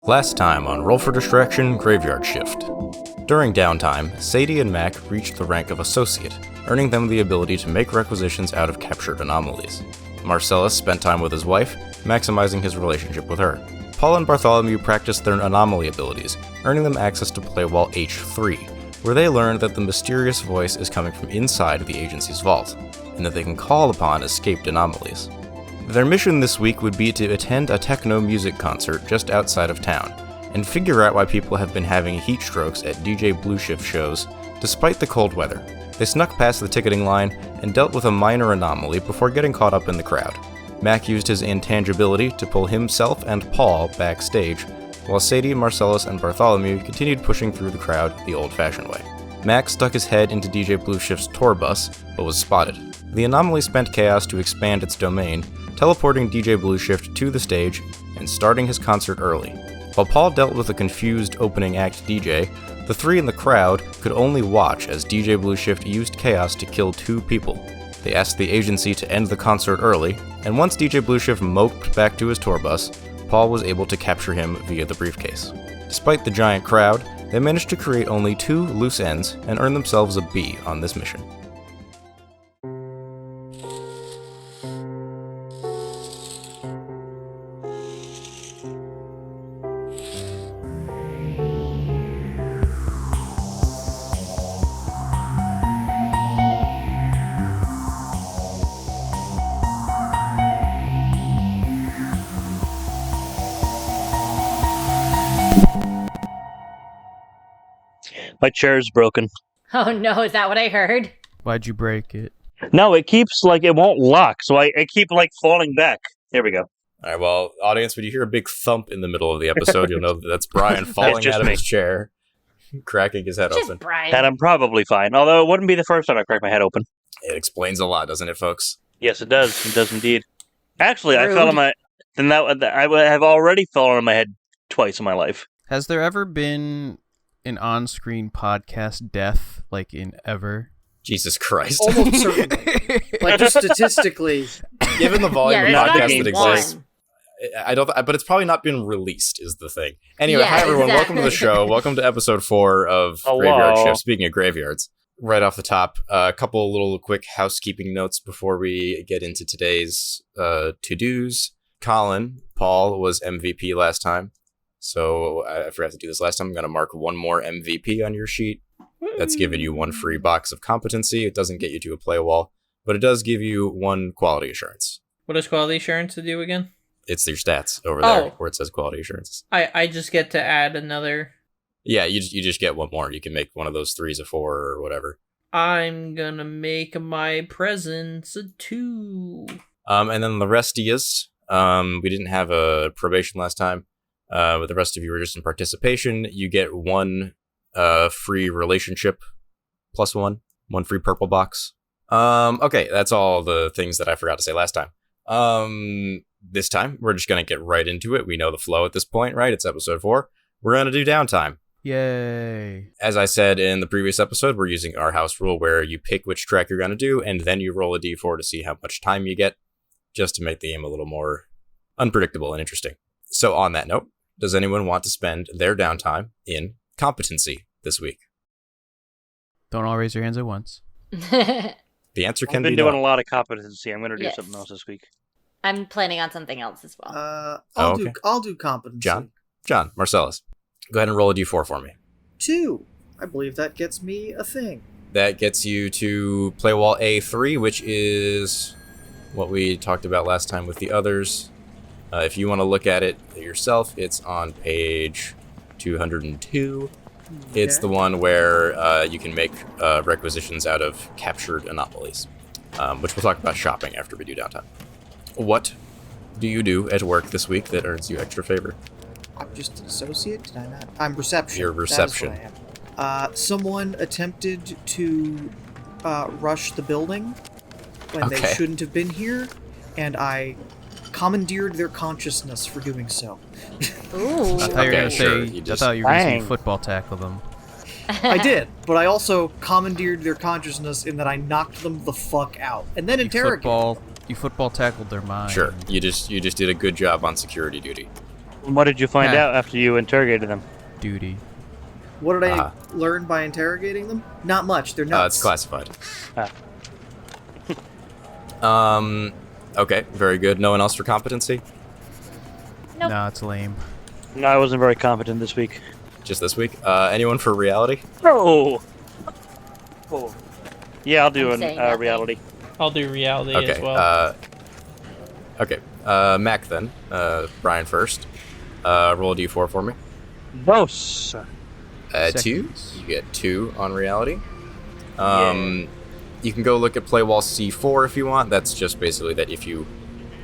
Last time on Roll for Distraction Graveyard Shift. During downtime, Sadie and Mac reached the rank of Associate, earning them the ability to make requisitions out of captured anomalies. Marcellus spent time with his wife, maximizing his relationship with her. Paul and Bartholomew practiced their anomaly abilities, earning them access to Playwall H3, where they learned that the mysterious voice is coming from inside the agency's vault, and that they can call upon escaped anomalies. Their mission this week would be to attend a techno music concert just outside of town, and figure out why people have been having heat strokes at DJ Blue Shift shows, despite the cold weather. They snuck past the ticketing line and dealt with a minor anomaly before getting caught up in the crowd. Mac used his intangibility to pull himself and Paul backstage, while Sadie, Marcellus, and Bartholomew continued pushing through the crowd the old-fashioned way. Mac stuck his head into DJ Blue Shift's tour bus, but was spotted. The anomaly spent chaos to expand its domain, teleporting DJ Blue Shift to the stage and starting his concert early. While Paul dealt with a confused opening act DJ, the three in the crowd could only watch as DJ Blue Shift used chaos to kill 2 people. They asked the agency to end the concert early, and once DJ Blue Shift moped back to his tour bus, Paul was able to capture him via the briefcase. Despite the giant crowd, they managed to create only 2 loose ends and earn themselves a B on this mission. My chair's broken. Oh no, is that what I heard? Why'd you break it? No, it keeps, it won't lock, so I keep, falling back. There we go. Alright, well, audience, when you hear a big thump in the middle of the episode, you'll know that that's Brian falling out of his chair, cracking his head open. Brian. And I'm probably fine, although it wouldn't be the first time I crack my head open. It explains a lot, doesn't it, folks? Yes, it does. It does indeed. Actually, Rude. I fell on my... I have already fallen on my head twice in my life. Has there ever been an on-screen podcast death, in ever? Jesus Christ. Almost certainly. Just statistically. Given the volume of there's podcasts gotta that be one. exist, but it's probably not been released, is the thing. Anyway, Yeah, hi everyone, welcome to the exactly. show. Welcome to episode 4 of Hello. Graveyard Shift. Speaking of graveyards, right off the top, a couple little quick housekeeping notes before we get into today's to-dos. Paul was MVP last time, so I forgot to do this last time. I'm going to mark 1 more MVP on your sheet. That's giving you 1 free box of competency. It doesn't get you to a play wall, but it does give you 1 quality assurance. What does quality assurance to do again? It's your stats over there Oh. where it says quality assurance. I just get to add another. Yeah, you just get 1 more. You can make one of those 3s a 4 or whatever. I'm gonna make my presence a 2. And then the restiest, we didn't have a probation last time, but the rest of you were just in participation. You get 1 free relationship plus 1 free purple box. Okay, that's all the things that I forgot to say last time. This time, we're just going to get right into it. We know the flow at this point, right? It's episode 4. We're going to do downtime. Yay. As I said in the previous episode, we're using our house rule where you pick which track you're going to do, and then you roll a d4 to see how much time you get, just to make the game a little more unpredictable and interesting. So on that note, does anyone want to spend their downtime in competency this week? Don't all raise your hands at once. The answer can I've be been doing no. a lot of competency. I'm going to do Yes. something else this week. I'm planning on something else as well. okay. I'll do competency. John, Marcellus, go ahead and roll a d4 for me. 2. I believe that gets me a thing. That gets you to Playwall A3, which is what we talked about last time with the others. If you want to look at it yourself, it's on page 202. It's the one where you can make requisitions out of captured anomalies, which we'll talk about shopping after we do downtime. What do you do at work this week that earns you extra favor? I'm just an associate, did I not? I'm reception. You're reception. That is what I am. Someone attempted to rush the building when they Okay. shouldn't have been here, and I commandeered their consciousness for doing so. Ooh. I thought you were Okay, going to sure, say, you I just- thought you were going to say Bang. football tackle them. I did, but I also commandeered their consciousness in that I knocked them the fuck out, and then interrogated them. You football tackled their mind. Sure, you just did a good job on security duty. What did you find out after you interrogated them? Duty. What did I learn by interrogating them? Not much. They're nuts. It's classified. Okay, very good. No one else for competency? Nope. Nah, it's lame. No, I wasn't very competent this week. Just this week? Anyone for reality? Oh. Yeah, I'll do I'm saying nothing. reality. I'll do reality Okay. as well. Okay. Mac then. Brian first. Roll a d4 for me. Boss. 2. Seconds. You get 2 on reality. You can go look at Playwall C4 if you want. That's just basically that if you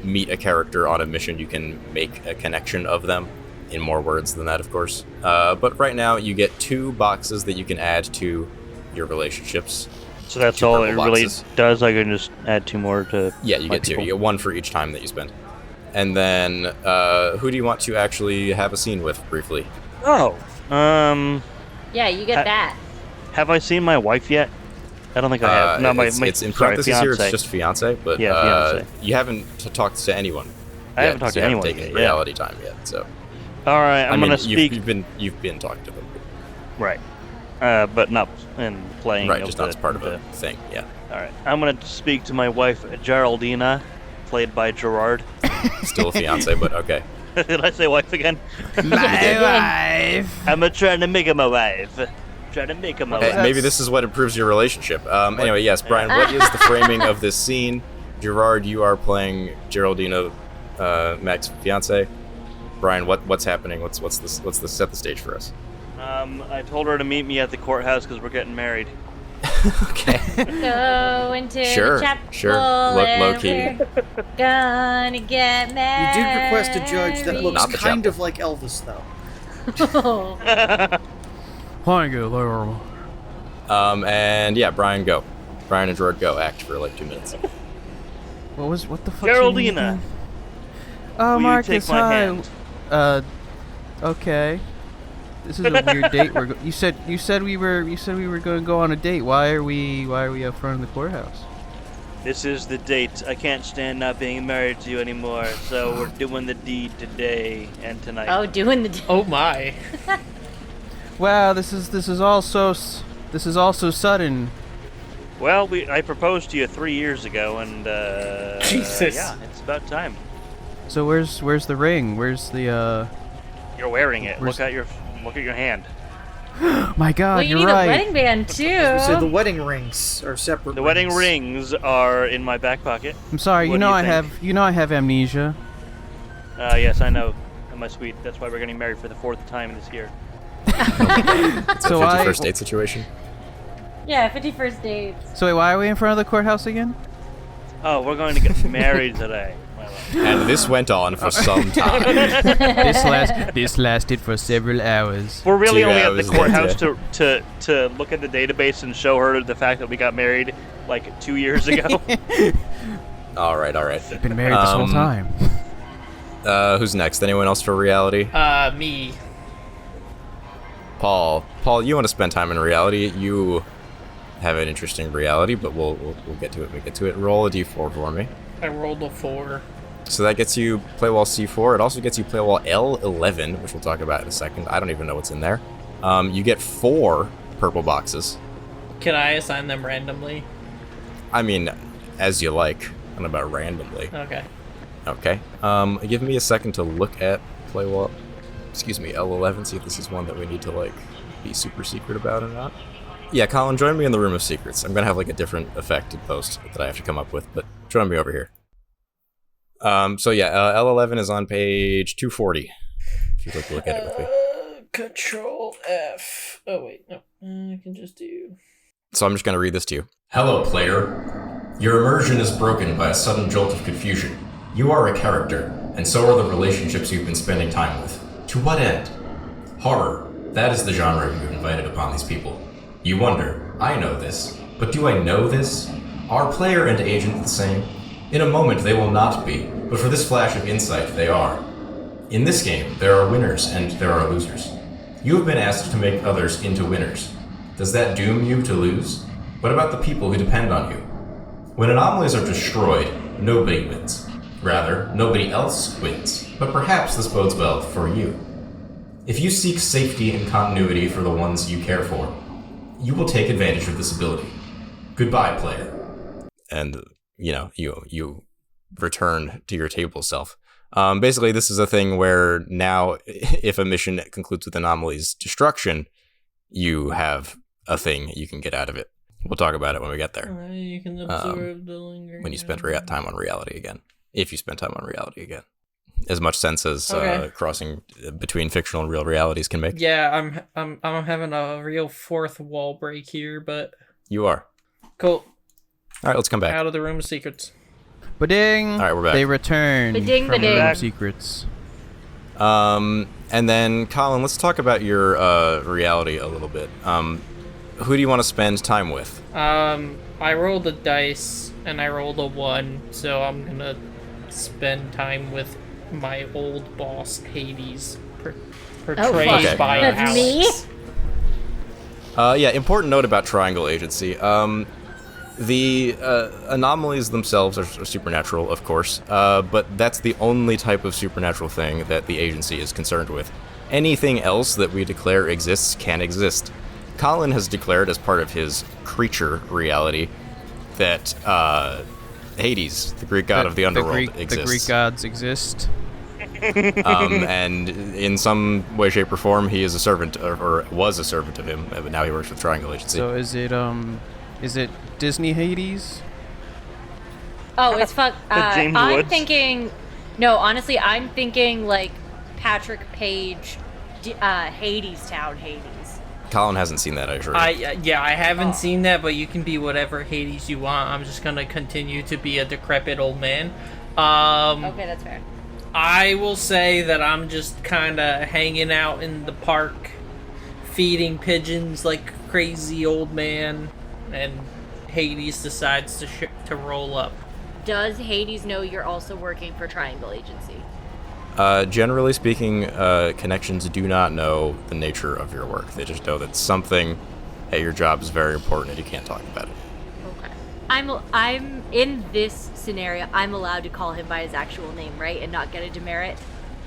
meet a character on a mission, you can make a connection of them. In more words than that, of course. But right now, you get 2 boxes that you can add to your relationships. So that's 2 all it purple really boxes. does. I can just add 2 more to. Yeah, you my get 2. people. You get 1 for each time that you spend. And then, who do you want to actually have a scene with, briefly? Oh. Yeah, you get that. Have I seen my wife yet? I don't think I have. No, it's in parentheses here. It's just fiance, but Yeah, fiance. you haven't talked to anyone. I haven't talked to anyone You haven't taken yet, yeah. reality time yet, so. All right, I'm gonna speak. You've been talking to them, Right. But not in playing. right? Just not as part of a thing. Yeah. All right. I'm gonna speak to my wife, Geraldina, played by Gerard. Still a fiance, but okay. Did I say wife again? My wife. I'm trying to make her my wife. Trying to make her my wife. Maybe this is what improves your relationship. Anyway, yes, Brian. What is the framing of this scene? Gerard, you are playing Geraldina, Mac's fiance. Brian, what's happening? What's the set the stage for us? I told her to meet me at the courthouse because we're getting married. Okay. Go into Sure, the chapel. sure. Low key. We're gonna get You married. did request a judge that looks Not the kind chapel. of like Elvis, though. Thank you, Lord. And yeah, Brian, go. Brian and Gerard, go. Act for like 2 minutes. What the fuck? Geraldina, Oh, will you Marcus, take my hi. hand? Okay. This is a weird date. You said we were going to go on a date. Why are we up front of the courthouse? This is the date. I can't stand not being married to you anymore, so we're doing the deed today and tonight. Oh, doing the. Oh my. Wow, this is all so sudden. Well, I proposed to you 3 years ago, and Jesus. yeah, it's about time. So where's the ring? Where's the You're wearing it. Where's- Look at your hand. My God, Well, you you're need right. a wedding band too. So the wedding rings are separate. The wedding rings. rings are in my back pocket. I'm sorry. What You do know you I have amnesia. Yes, I know. Am I sweet? That's why we're getting married for the 4th time this year. It's So a I- 51st date situation. Yeah, 51st dates. So wait, why are we in front of the courthouse again? Oh, we're going to get married today. And this went on for some time. This lasted for several hours. We're really 2 only at the hours courthouse later. to look at the database and show her the fact that we got married like 2 years ago. All right. Been married this whole time. Who's next? Anyone else for reality? Me. Paul, you want to spend time in reality? You have an interesting reality, but we'll get to it. We get to it. Roll a d4 for me. I rolled a 4. So that gets you Playwall C4. It also gets you Playwall L11, which we'll talk about in a second. I don't even know what's in there. You get 4 purple boxes. Can I assign them randomly? I mean, as you like. I don't know about randomly. Okay. Okay. Give me a second to look at Playwall. Excuse me, L11. See if this is one that we need to like be super secret about or not. Yeah, Colin, join me in the room of secrets. I'm gonna have like a different effect in post that I have to come up with, but join me over here. So yeah, L11 is on page 240. If you'd like to look at it with me. Control F. Oh wait, no. I can just do. So I'm just gonna read this to you. Hello, player. Your immersion is broken by a sudden jolt of confusion. You are a character, and so are the relationships you've been spending time with. To what end? Horror. That is the genre you've invited upon these people. You wonder, I know this, but do I know this? Are player and agent the same? In a moment they will not be, but for this flash of insight they are. In this game, there are winners and there are losers. You have been asked to make others into winners. Does that doom you to lose? What about the people who depend on you? When anomalies are destroyed, nobody wins. Rather, nobody else wins, but perhaps this bodes well for you. If you seek safety and continuity for the ones you care for, you will take advantage of this ability. Goodbye, player. And, you return to your table self. Basically, this is a thing where now, if a mission concludes with Anomaly's destruction, you have a thing you can get out of it. We'll talk about it when we get there. You can absorb the lingering. When you spend time on reality again. If you spend time on reality again. As much sense as crossing between fictional and real realities can make. Yeah, I'm having a real fourth wall break here, but You are. cool. All right, let's come back. Out of the room of secrets. Ba-ding! All right, we're back. They return Ba-ding, from the ba-ding. room of secrets. And then, Colin, let's talk about your reality a little bit. Who do you want to spend time with? I rolled a dice and I rolled a 1, so I'm gonna spend time with my old boss Hades, portrayed Okay. by That's Alex. me? Yeah, important note about Triangle Agency. The anomalies themselves are supernatural, of course, but that's the only type of supernatural thing that the agency is concerned with. Anything else that we declare exists can exist. Colin has declared as part of his creature reality that Hades, the Greek god of the underworld, exists. The Greek gods exist. And in some way, shape, or form, he is a servant, or was a servant of him, but now he works with Triangle Agency. So is it Disney Hades? Oh, it's fuck. James I'm Woods? thinking. No, honestly, I'm thinking like Patrick Page, Hades Town Hades. Colin hasn't seen that, I assure you. I haven't seen that, but you can be whatever Hades you want. I'm just gonna continue to be a decrepit old man. Okay, that's fair. I will say that I'm just kind of hanging out in the park, feeding pigeons like a crazy old man, and Hades decides to roll up. Does Hades know you're also working for Triangle Agency? Generally speaking, connections do not know the nature of your work. They just know that something at your job is very important and you can't talk about it. Okay. I'm in this scenario. I'm allowed to call him by his actual name, right, and not get a demerit.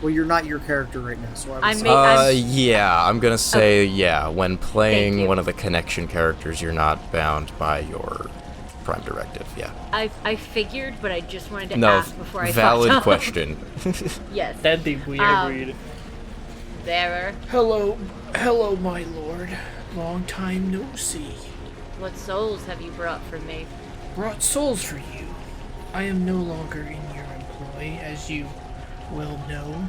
Well, you're not your character right now, so I I'm would ma- say. Yeah, I'm gonna say yeah. When Thank playing you. one of the connection characters, you're not bound by your prime directive. Yeah. I figured, but I just wanted to No, ask before I valid fucked up. question. Yes. That'd be weird. Um, Bearer, Hello, my lord. Long time no see. what souls have you brought for me? Brought souls for you. I am no longer in your employ, as you well know.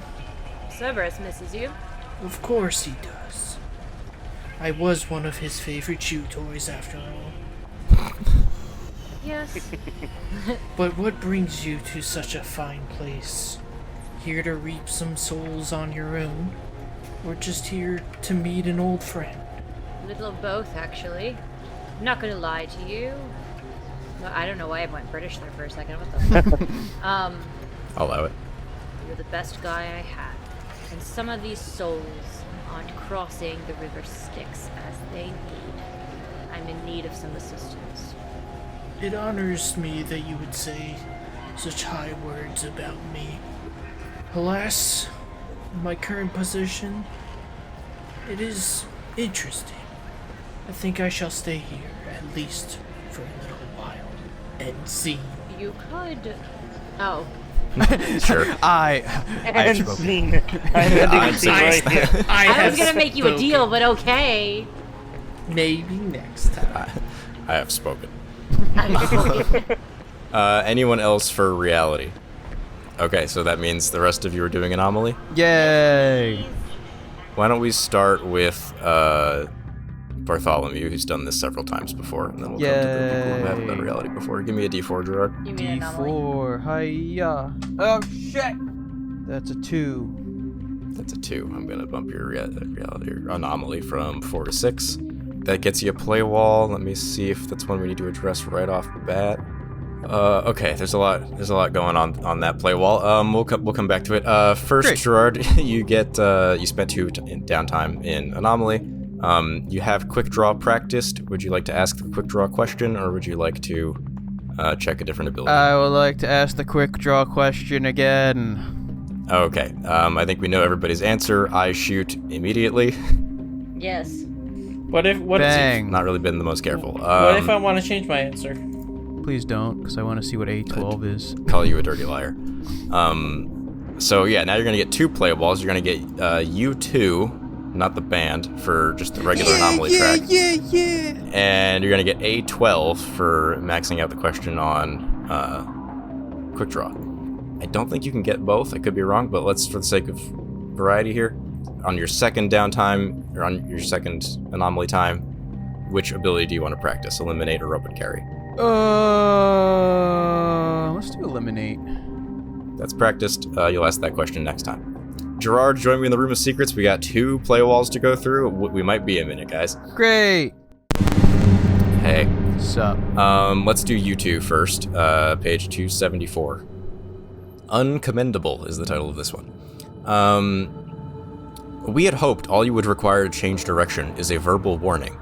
Cerberus misses you. Of course he does. I was one of his favorite chew toys, after all. Yes. But what brings you to such a fine place? Here to reap some souls on your own? Or just here to meet an old friend? A little of both, actually. I'm not gonna lie to you. Well, I don't know why I went British there for a second. What the fuck? I'll allow it. You're the best guy I had. And some of these souls aren't crossing the river Styx as they need. I'm in need of some assistance. It honors me that you would say such high words about me. Alas, my current position, it is interesting. I think I shall stay here, at least for a little while, and see. You could. Oh. Sure. I have And spoken. scene. I'm ending the scene right here. I was gonna make you a deal, but okay. Maybe next time. I have spoken. Anyone else for reality? Okay, so that means the rest of you are doing anomaly. Yay! Why don't we start with Bartholomew, who's done this several times before, and then we'll come to the people who haven't done Yay. reality before. Give me a D4, Gerard. You mean anomaly? D4. Hiya. Oh shit! That's a 2. That's a 2. I'm gonna bump your reality or anomaly from 4 to 6. That gets you a play wall. Let me see if that's one we need to address right off the bat. Okay, there's a lot going on that play wall. We'll come back to it. First, Great. Gerard, you spent 2 in downtime in anomaly. You have quick draw practiced. Would you like to ask the quick draw question, or would you like to check a different ability. I would like to ask the quick draw question again. Okay, I think we know everybody's answer. I shoot immediately. Yes. What if Bang. Not really been the most careful. what if I want to change my answer? Please don't, because I want to see what A12 is. Call you a dirty liar. So yeah, now you're gonna get 2 play walls. You're gonna get U2, not the band, for just the regular anomaly track. Yeah. And you're gonna get A12 for maxing out the question on quick draw. I don't think you can get both. I could be wrong, but let's, for the sake of variety here, on your second downtime or on your second anomaly time, which ability do you want to practice? Eliminate or robot carry? Let's do eliminate. That's practiced. You'll ask that question next time. Gerard, join me in the room of secrets. We got 2 play walls to go through. We might be a minute, guys. Great. Hey. Sup? Let's do U2 first. Page 274. Uncommendable is the title of this one. We had hoped all you would require to change direction is a verbal warning.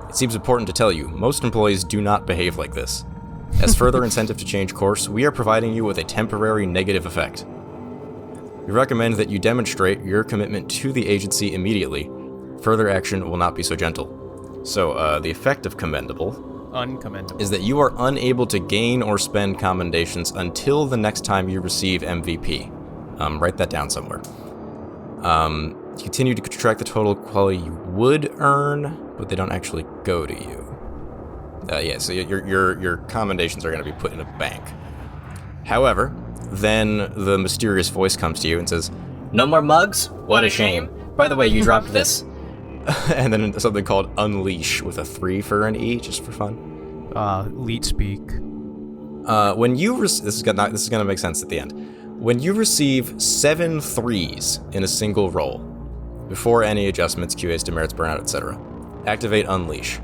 It seems important to tell you, most employees do not behave like this. As further incentive to change course, we are providing you with a temporary negative effect. We recommend that you demonstrate your commitment to the agency immediately. Further action will not be so gentle. So, the effect of commendable Uncommendable. is that you are unable to gain or spend commendations until the next time you receive MVP. Write that down somewhere. Continue to track the total quality you would earn, but they don't actually go to you. So your commendations are going to be put in a bank. However, then the mysterious voice comes to you and says, "No more mugs? What a shame. By the way, you dropped this." And then something called Unleash with a 3 for an E, just for fun. Leet speak. When you this is gonna make sense at the end. When you receive 7 threes in a single roll, before any adjustments, QAs, demerits, burnout, etc., activate Unleash.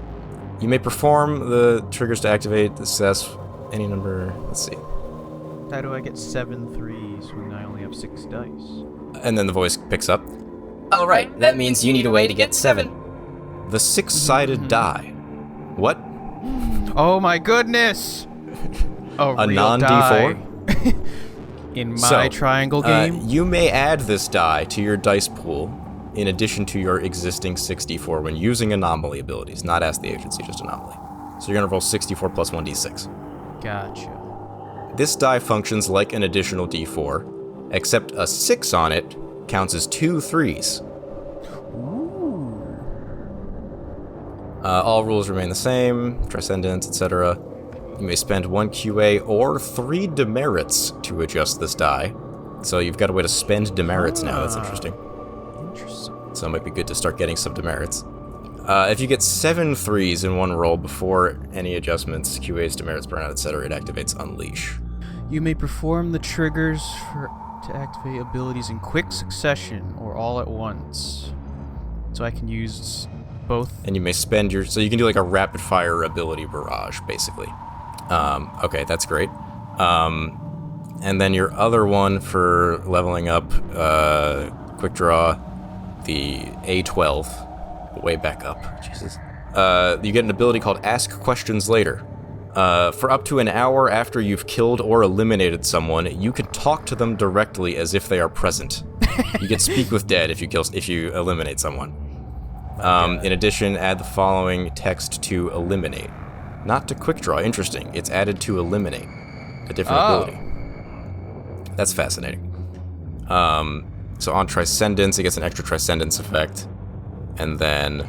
You may perform the triggers to activate the success any number. Let's see. How do I get 7 threes when I only have 6 dice? And then the voice picks up. All right, that means you need a way to get 7. The 6-sided die. What? Oh my goodness! A real non-D4? die. In my triangle game? You may add this die to your dice pool in addition to your existing 64 when using anomaly abilities, not Ask the Agency, just anomaly. So you're going to roll 64 plus 1d6. Gotcha. This die functions like an additional d4, except a 6 on it counts as 2 threes. All rules remain the same, transcendence, etc. You may spend 1 QA or 3 demerits to adjust this die. So you've got a way to spend demerits now, that's interesting. So it might be good to start getting some demerits. If you get 7 threes in one roll before any adjustments, QAs, demerits, burnout, etc., it activates Unleash. You may perform the triggers to activate abilities in quick succession or all at once. So I can use both. And you may spend your... So you can do like a rapid fire ability barrage, basically. Okay, that's great. And then your other one for leveling up quick draw, the A12, way back up, Jesus. You get an ability called Ask Questions Later. For up to an hour after you've killed or eliminated someone, you can talk to them directly as if they are present. You get Speak with Dead if you eliminate someone. In addition, add the following text to eliminate. Not to quick draw. Interesting. It's added to eliminate. A different ability. That's fascinating. So on Transcendence, it gets an extra Transcendence effect. And then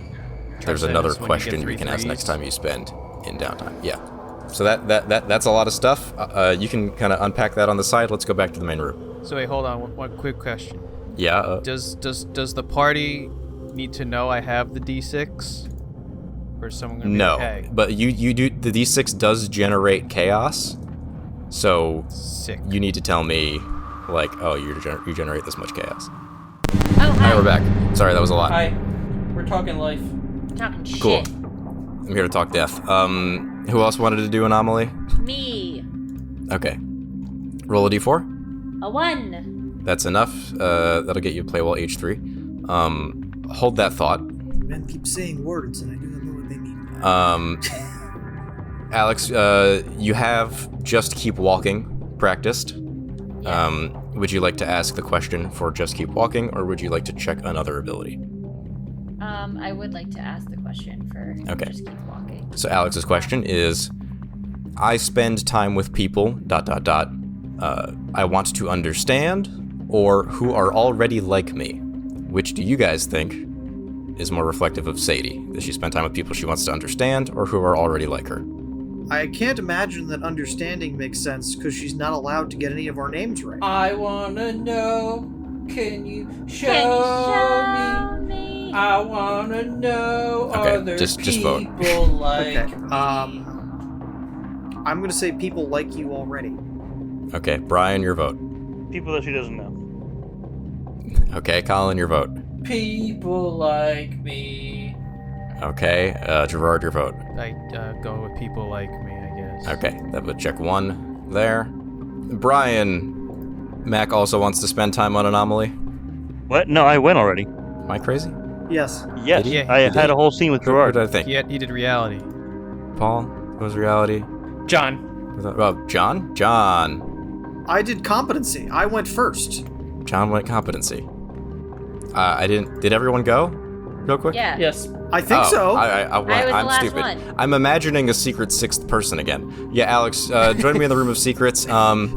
there's another question you can ask next time you spend in downtime. Yeah. So that's a lot of stuff. You can kind of unpack that on the side. Let's go back to the main room. So wait, hold on. One quick question. Yeah. Does the party need to know I have the D6? Or is someone gonna be No, okay? but you do. The D6 does generate chaos. So Sick. you need to tell me, like, oh, you generate this much chaos. Oh, hi. Hi, we're back. Sorry, that was a lot. Hi, we're talking life. Talking shit. Cool. I'm here to talk death. Who else wanted to do anomaly? Me. Okay. Roll a d4. A 1. That's enough. That'll get you to play well H3. Hold that thought. Men keep saying words and I do not know what they mean. Alex, you have Just Keep Walking practiced. Yes. Would you like to ask the question for Just Keep Walking, or would you like to check another ability? I would like to ask the question for Okay. Just Keep Walking. So Alex's question is, I spend time with people, ... I want to understand, or who are already like me. Which do you guys think is more reflective of Sadie? Does she spend time with people she wants to understand, or who are already like her? I can't imagine that understanding makes sense because she's not allowed to get any of our names right. I wanna know. Can you show, me? I wanna know. Okay, Are there just people vote. like Okay. me? I'm gonna say people like you already. Okay, Brian, your vote. People that she doesn't know. Okay, Colin, your vote. People like me. Okay, Gerard, your vote. I go with people like me, I guess. Okay, that would check one there. Brian, Mac also wants to spend time on Anomaly. What? No, I went already. Am I crazy? Yes. Yes, Did he? I He did. had a whole scene with What Gerard. did I think? He did reality. Paul, what was reality? John. Oh, John? John. I did competency. I went first. John went competency. I didn't. Did everyone go? Real quick? Yeah. Yes. I think so. I was the I'm last stupid. one. I'm imagining a secret sixth person again. Yeah, Alex, join me in the room of secrets.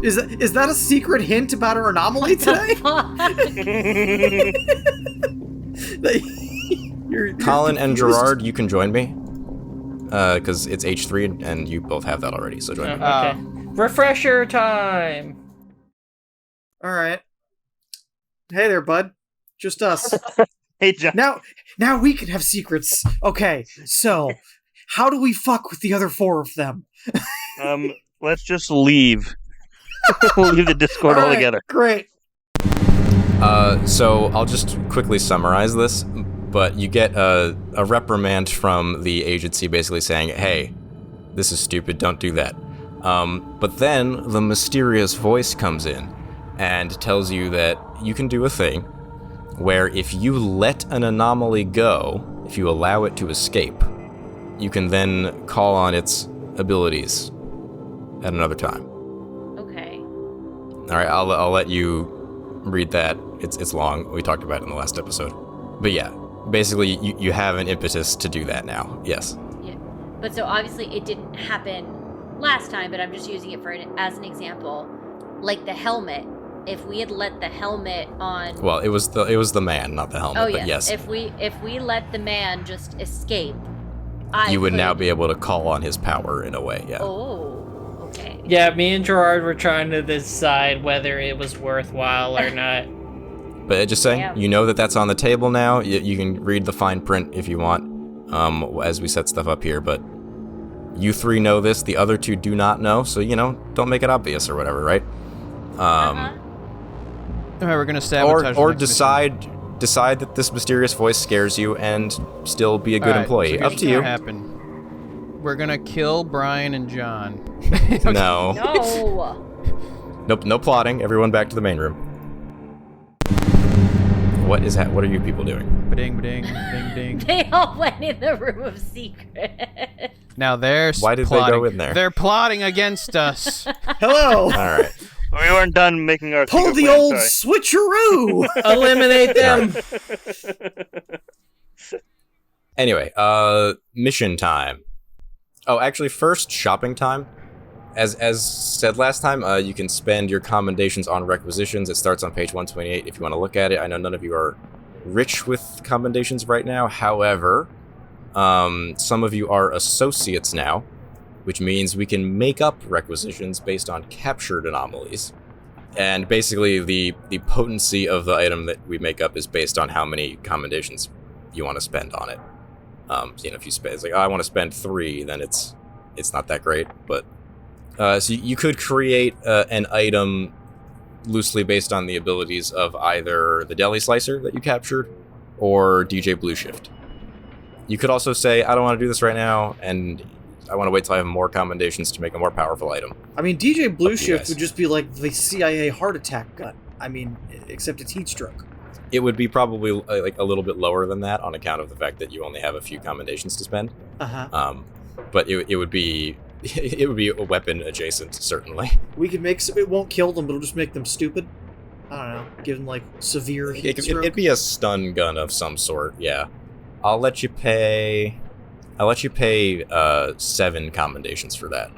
Is that a secret hint about our anomaly today? You're Colin and confused? Gerard, you can join me. Because it's H3 and you both have that already, so join me. Okay. Refresher time. All right. Hey there, bud. Just us. Hey, John. Now we can have secrets. Okay, so how do we fuck with the other 4 of them? Let's just leave. We'll leave the Discord All right, altogether. Great. So I'll just quickly summarize this, but you get a reprimand from the agency basically saying, hey, this is stupid, don't do that. But then the mysterious voice comes in and tells you that you can do a thing where if you let an anomaly go, if you allow it to escape, you can then call on its abilities at another time. Okay. All right, I'll let you read that. It's long. We talked about it in the last episode. But yeah, basically you have an impetus to do that now. Yes. Yeah. But so obviously it didn't happen last time, but I'm just using it as an example. Like the helmet. If we had let the helmet on. Well, it was the man, not the helmet. Oh but yes. If we let the man just escape, You would now be able to call on his power in a way. Yeah. Oh. Okay. Yeah, me and Gerard were trying to decide whether it was worthwhile or not. But just saying, Damn. you know that that's on the table now. You can read the fine print if you want, as we set stuff up here. But you 3 know this. The other 2 do not know. So don't make it obvious or whatever, right? All right, we're gonna sabotage. Or the next mission. decide that this mysterious voice scares you and still be a good All right, employee. so Up here's to what's you. gonna happen. We're gonna kill Brian and John. No. No. Nope. No plotting. Everyone back to the main room. What is that? What are you people doing? Ba-ding, ba-ding, ding, ding. They all went in the room of secret. Now they're Why did they plotting. go in there? They're plotting against us. Hello. All right. We weren't done making our Pull secret the plan, old sorry. switcheroo. Eliminate them. Anyway, mission time. Oh, actually, first shopping time. As said last time, you can spend your commendations on requisitions. It starts on page 128 if you want to look at it. I know none of you are rich with commendations right now. However, some of you are associates now, which means we can make up requisitions based on captured anomalies. And basically, the potency of the item that we make up is based on how many commendations you want to spend on it. If you spend, it's like, oh, I want to spend 3, then it's not that great. But so you could create an item loosely based on the abilities of either the deli slicer that you captured or DJ Blue Shift. You could also say, I don't want to do this right now, and I want to wait till I have more commendations to make a more powerful item. I mean, DJ Blue Up to you Shift guys. would just be like the CIA heart attack gun. I mean, except it's heat stroke. It would be probably like a little bit lower than that on account of the fact that you only have a few commendations to spend. Uh-huh. But it would be It would be a weapon adjacent, certainly. We could make it won't kill them, but it'll just make them stupid. I don't know. Give them like severe heat stroke. It'd be a stun gun of some sort. Yeah, I'll let you pay 7 commendations for that.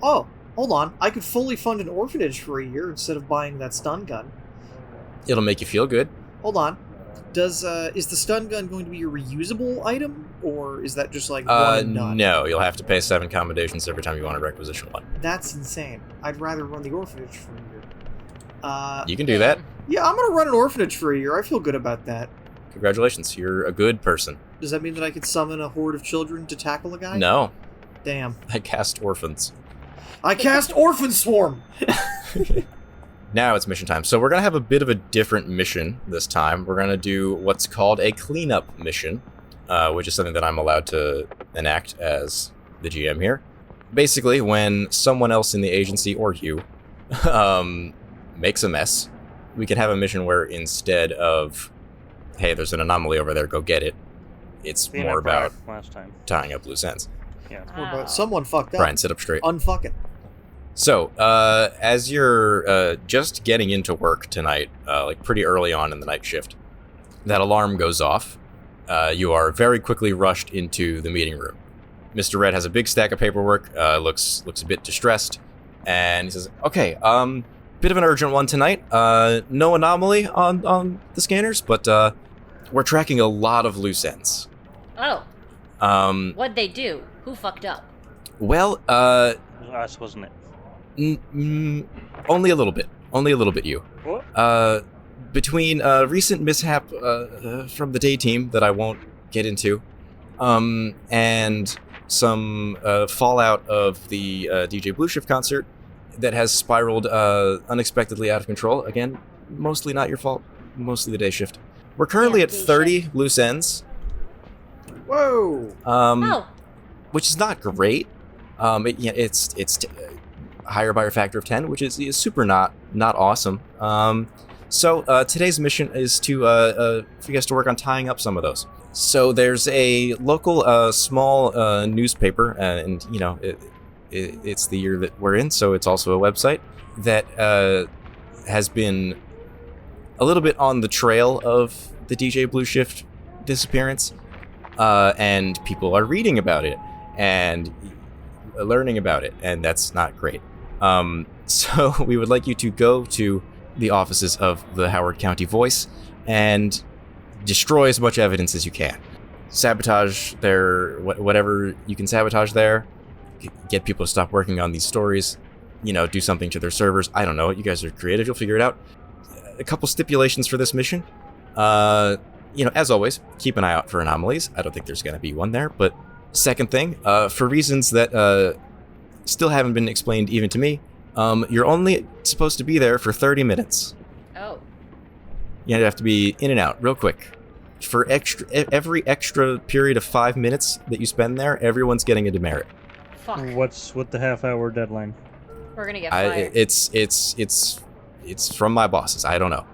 Oh, hold on. I could fully fund an orphanage for a year instead of buying that stun gun. It'll make you feel good. Hold on. Is the stun gun going to be a reusable item, or is that just like one and done? No, you'll have to pay 7 commendations every time you want to requisition one. That's insane. I'd rather run the orphanage for a year. You can do that. Yeah, I'm gonna run an orphanage for a year. I feel good about that. Congratulations, you're a good person. Does that mean that I could summon a horde of children to tackle a guy? No, Damn. I cast orphans. I cast Orphan Swarm! Now it's mission time. So we're going to have a bit of a different mission this time. We're going to do what's called a cleanup mission, which is something that I'm allowed to enact as the GM here. Basically, when someone else in the agency, or you, makes a mess, we can have a mission where instead of, hey, there's an anomaly over there, go get it, it's more about last time. tying up loose ends. Yeah. Or about someone fucked up. Brian, sit up straight. Unfuck it. So, as you're just getting into work tonight, like pretty early on in the night shift, that alarm goes off. You are very quickly rushed into the meeting room. Mr. Red has a big stack of paperwork, looks a bit distressed, and he says, okay, bit of an urgent one tonight. No anomaly on the scanners, but we're tracking a lot of loose ends. Oh, what'd they do? Who fucked up? Well, It was us, wasn't it? only a little bit. Only a little bit, you. What? Between recent mishap from the day team that I won't get into, and some fallout of the DJ Blue Shift concert that has spiraled unexpectedly out of control. Again, mostly not your fault. Mostly the day shift. We're currently at 30 loose ends. Whoa! Which is not great. It's higher by a factor of 10, which is super not awesome. So today's mission is to for you guys to work on tying up some of those. So there's a local small newspaper, and you know it's the year that we're in, so it's also a website that has been a little bit on the trail of the DJ Blue Shift disappearance, and people are reading about it and learning about it, and that's not great. So we would like you to go to the offices of the Howard County Voice and destroy as much evidence as you can. Sabotage their whatever you can sabotage there. Get people to stop working on these stories. You know, do something to their servers. I don't know. You guys are creative. You'll figure it out. A couple stipulations for this mission. You know, as always, keep an eye out for anomalies. I don't think there's going to be one there. But second thing, for reasons that still haven't been explained even to me, you're only supposed to be there for 30 minutes. Oh. You have to be in and out real quick. For every extra period of 5 minutes that you spend there, everyone's getting a demerit. Fuck. What's with the half-hour deadline? We're gonna get fired. It's from my bosses. I don't know.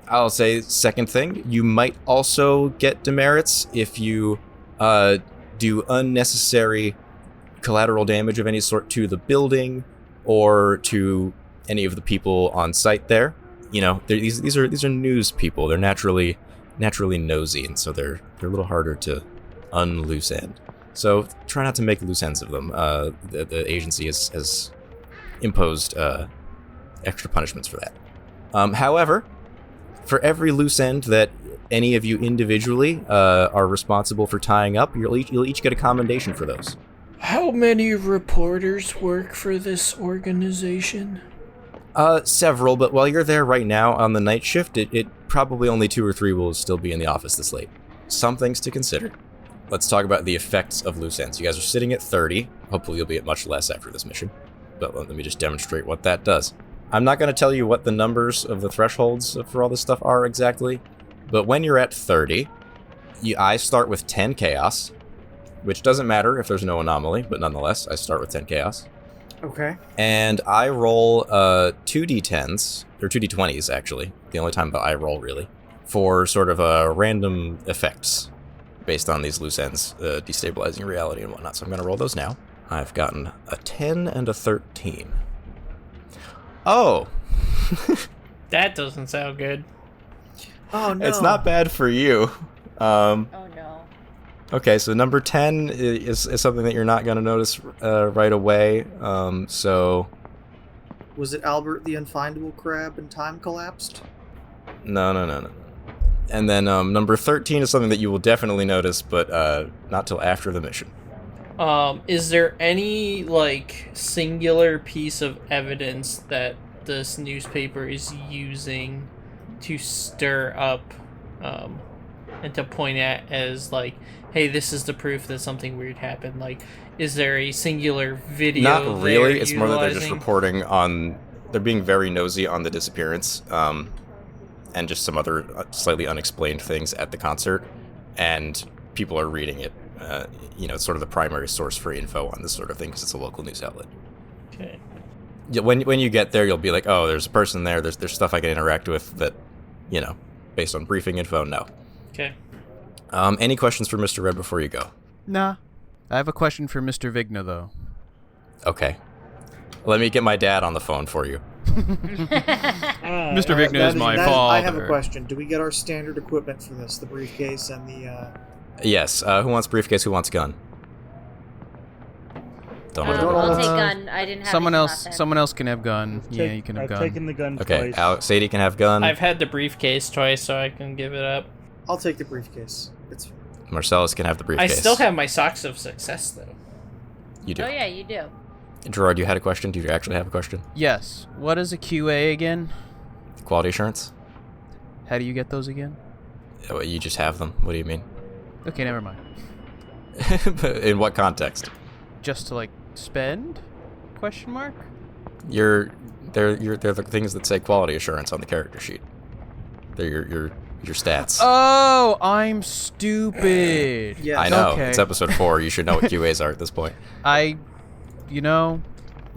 I'll say second thing, you might also get demerits if you do unnecessary collateral damage of any sort to the building or to any of the people on site there. You know, these are news people. They're naturally nosy, and so they're a little harder to unloose end. So try not to make loose ends of them. The agency has imposed extra punishments for that. However, for every loose end that any of you individually are responsible for tying up, you'll each get a commendation for those. How many reporters work for this organization? Several, but while you're there right now on the night shift, it probably only 2 or 3 will still be in the office this late. Some things to consider. Let's talk about the effects of loose ends. You guys are sitting at 30. Hopefully you'll be at much less after this mission. But let me just demonstrate what that does. I'm not going to tell you what the numbers of the thresholds for all this stuff are exactly, but when you're at 30, I start with 10 chaos, which doesn't matter if there's no anomaly, but nonetheless, I start with 10 chaos. Okay. And I roll 2 d10s, or 2 d20s actually, the only time that I roll really, for sort of random effects. based on these loose ends destabilizing reality and whatnot. So I'm going to roll those now. I've gotten a 10 and a 13. Oh! That doesn't sound good. Oh no. It's not bad for you. Oh no. Okay, so number 10 is something that you're not going to notice right away. So... Was it Albert the Unfindable Crab and time collapsed? No. And then number 13 is something that you will definitely notice, but not till after the mission. Is there any, like, singular piece of evidence that this newspaper is using to stir up, and to point at as, like, hey, this is the proof that something weird happened? Like, is there a singular video Not really. they're It's more that they're just utilizing? reporting on... They're being very nosy on the disappearance, and just some other slightly unexplained things at the concert, and people are reading it. It's sort of the primary source for info on this sort of thing because it's a local news outlet. Okay. Yeah, when you get there, you'll be like, oh, there's a person there. There's stuff I can interact with that, based on briefing info. No. Okay. Any questions for Mr. Red before you go? Nah. I have a question for Mr. Vigna, though. Okay. Let me get my dad on the phone for you. Mr. Vigna is my father. I have a question. Do we get our standard equipment for this? The briefcase and the... Yes. Who wants briefcase? Who wants gun? Don't hold don't I'll hold take on. gun. I didn't have Someone any else. last time. Someone else can have gun. Yeah, you can have I've gun. taken the gun Okay, twice. Sadie can have gun. I've had the briefcase twice, so I can give it up. I'll take the briefcase. It's Marcellus can have the briefcase. I still have my socks of success, though. You do. Oh yeah, you do. Gerard, you had a question? Do you actually have a question? Yes. What is a QA again? Quality assurance? How do you get those again? Oh, you just have them. What do you mean? Okay, never mind. In what context? Just to, like, spend? Question mark? They're the things that say quality assurance on the character sheet. They're your stats. Oh, I'm stupid. Yes. I know. Okay. It's episode 4. You should know what QAs are at this point.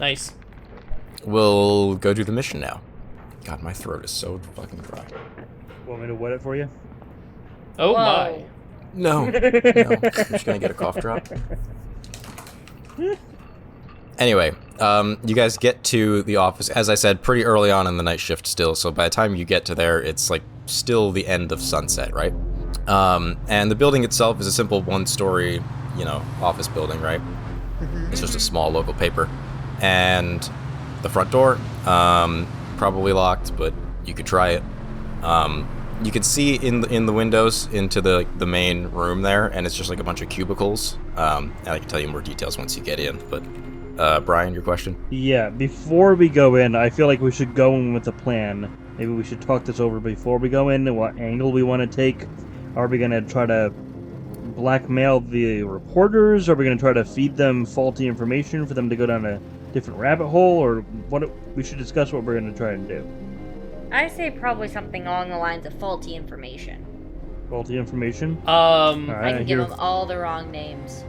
Nice. We'll go do the mission now. God, my throat is so fucking dry. Want me to wet it for you? Oh Whoa. my. No. I'm just gonna get a cough drop. Anyway, you guys get to the office, as I said, pretty early on in the night shift still, so by the time you get to there, it's like still the end of sunset, right? And the building itself is a simple one-story, office building, right? It's just a small local paper. And the front door, probably locked, but you could try it. You can see in the windows into the main room there, and it's just like a bunch of cubicles. And I can tell you more details once you get in, but Brian, your question? Yeah, before we go in, I feel like we should go in with a plan. Maybe we should talk this over before we go in and what angle we want to take. Are we going to try to blackmail the reporters? Are we going to try to feed them faulty information for them to go down a different rabbit hole? Or what? We should discuss what we're going to try and do. I say probably something along the lines of faulty information. Faulty information? All Um, right, I can give them all the wrong names.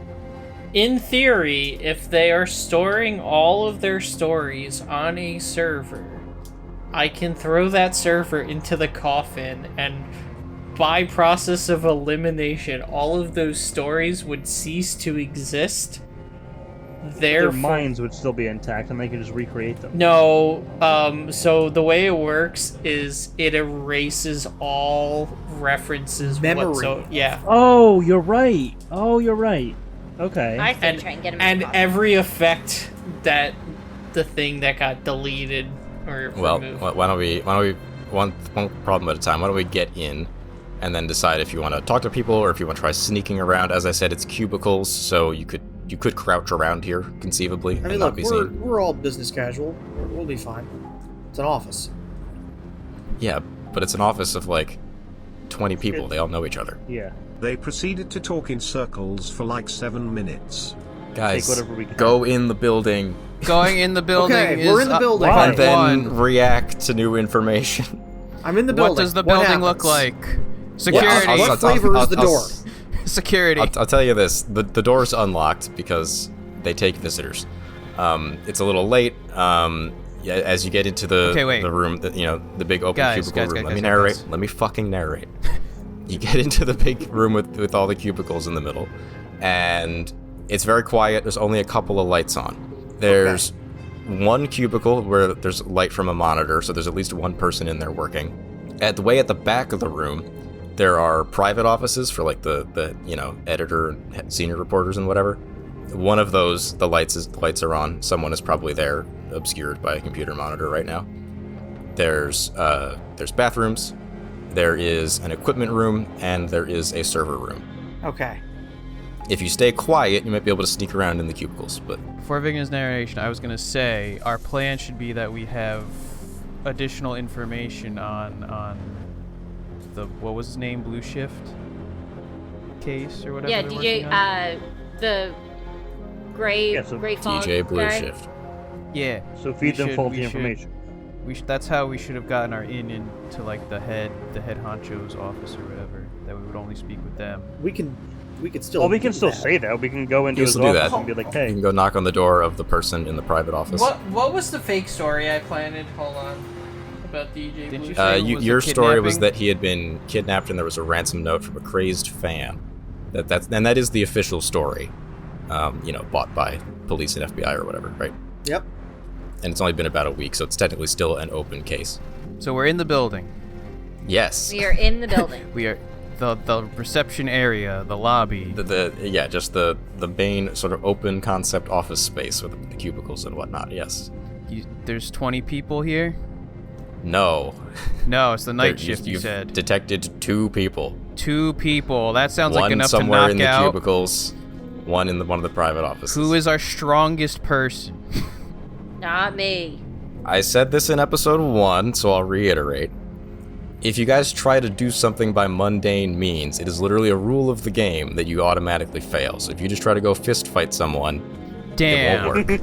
in theory, if they are storing all of their stories on a server, I can throw that server into the coffin, and by process of elimination, all of those stories would cease to exist. Their minds would still be intact, and they can just recreate them. No, so the way it works is it erases all references. Memory. Yeah. Oh, you're right. Okay. I say try and get them. And every effect that the thing that got deleted or Well, removed. why don't we one problem at a time? Why don't we get in, and then decide if you want to talk to people or if you want to try sneaking around? As I said, it's cubicles, so you could crouch around here conceivably I mean, and look, not be seen. we're all business casual. We'll be fine. It's an office. Yeah, but it's an office of like 20 people. They all know each other. Yeah. They proceeded to talk in circles for like 7 minutes. Guys, whatever we can go in the building Going in the building Okay, is we're in the building. Why? and then one. react to new information. I'm in the building. What does the What building look happens? like? Security. What flavor is the door? Security. I'll tell you this: the door's unlocked because they take visitors. It's a little late. Yeah, as you get into the Okay, wait. the room, the big open Guys, cubicle room. Let me guys, narrate. guys. Let me fucking narrate. You get into the big room with all the cubicles in the middle, and it's very quiet. There's only a couple of lights on. There's one cubicle where there's light from a monitor, so there's at least one person in there working. At the back of the room, there are private offices for like the editor and senior reporters and whatever. One of those, the lights are on. Someone is probably there, obscured by a computer monitor right now. There's bathrooms. There is an equipment room, and there is a server room. Okay. If you stay quiet, you might be able to sneak around in the cubicles, but... For Viggen's narration, I was going to say, our plan should be that we have additional information on the, what was his name, Blue Shift case, or whatever. Yeah, DJ, the Gray Fog DJ Blue guy. Shift. Yeah. So feed them faulty information. That's how we should have gotten our into like the head honcho's office or whatever. That we would only speak with them. We could still. Well, we can still that. say that. We can go into You his can still do office that. and be like, You "Hey, can go knock on the door of the person in the private office. What was the fake story I planted? Hold on. About DJ Didn't Blue you Shift? say- was Your it story was kidnapping? that he had been kidnapped and there was a ransom note from a crazed fan. That is the official story. Bought by police and FBI or whatever, right? Yep. And it's only been about a week, so it's technically still an open case. So we're in the building. Yes. We are in the building. We are the reception area, the lobby. Just the main sort of open concept office space with the cubicles and whatnot. Yes. There's 20 people here. No. No, it's the night There- shift. You you've said detected 2 people. 2 people. That sounds One like enough to somewhere knock in the out. cubicles. One in one of the private offices. Who is our strongest person? Not me. I said this in episode 1, so I'll reiterate. If you guys try to do something by mundane means, it is literally a rule of the game that you automatically fail. So if you just try to go fist fight someone, Damn. it won't work.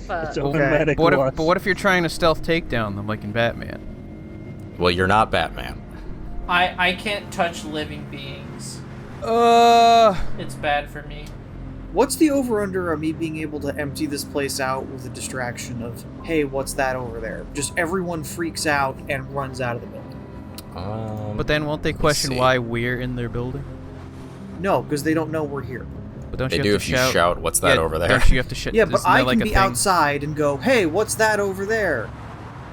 Fuck. it's automatic But loss." what if you're trying to stealth takedown them like in Batman? Well, you're not Batman. I can't touch living beings. It's bad for me. What's the over/under of me being able to empty this place out with a distraction of, hey, what's that over there? Just everyone freaks out and runs out of the building. But then won't they question see. why we're in their building? No, because they don't know we're here. But don't They you do have if to you shout? shout, "What's that Yeah, over there?" Don't you have to shout? Yeah, but isn't I there, like, can a be thing? outside and go, hey, what's that over there?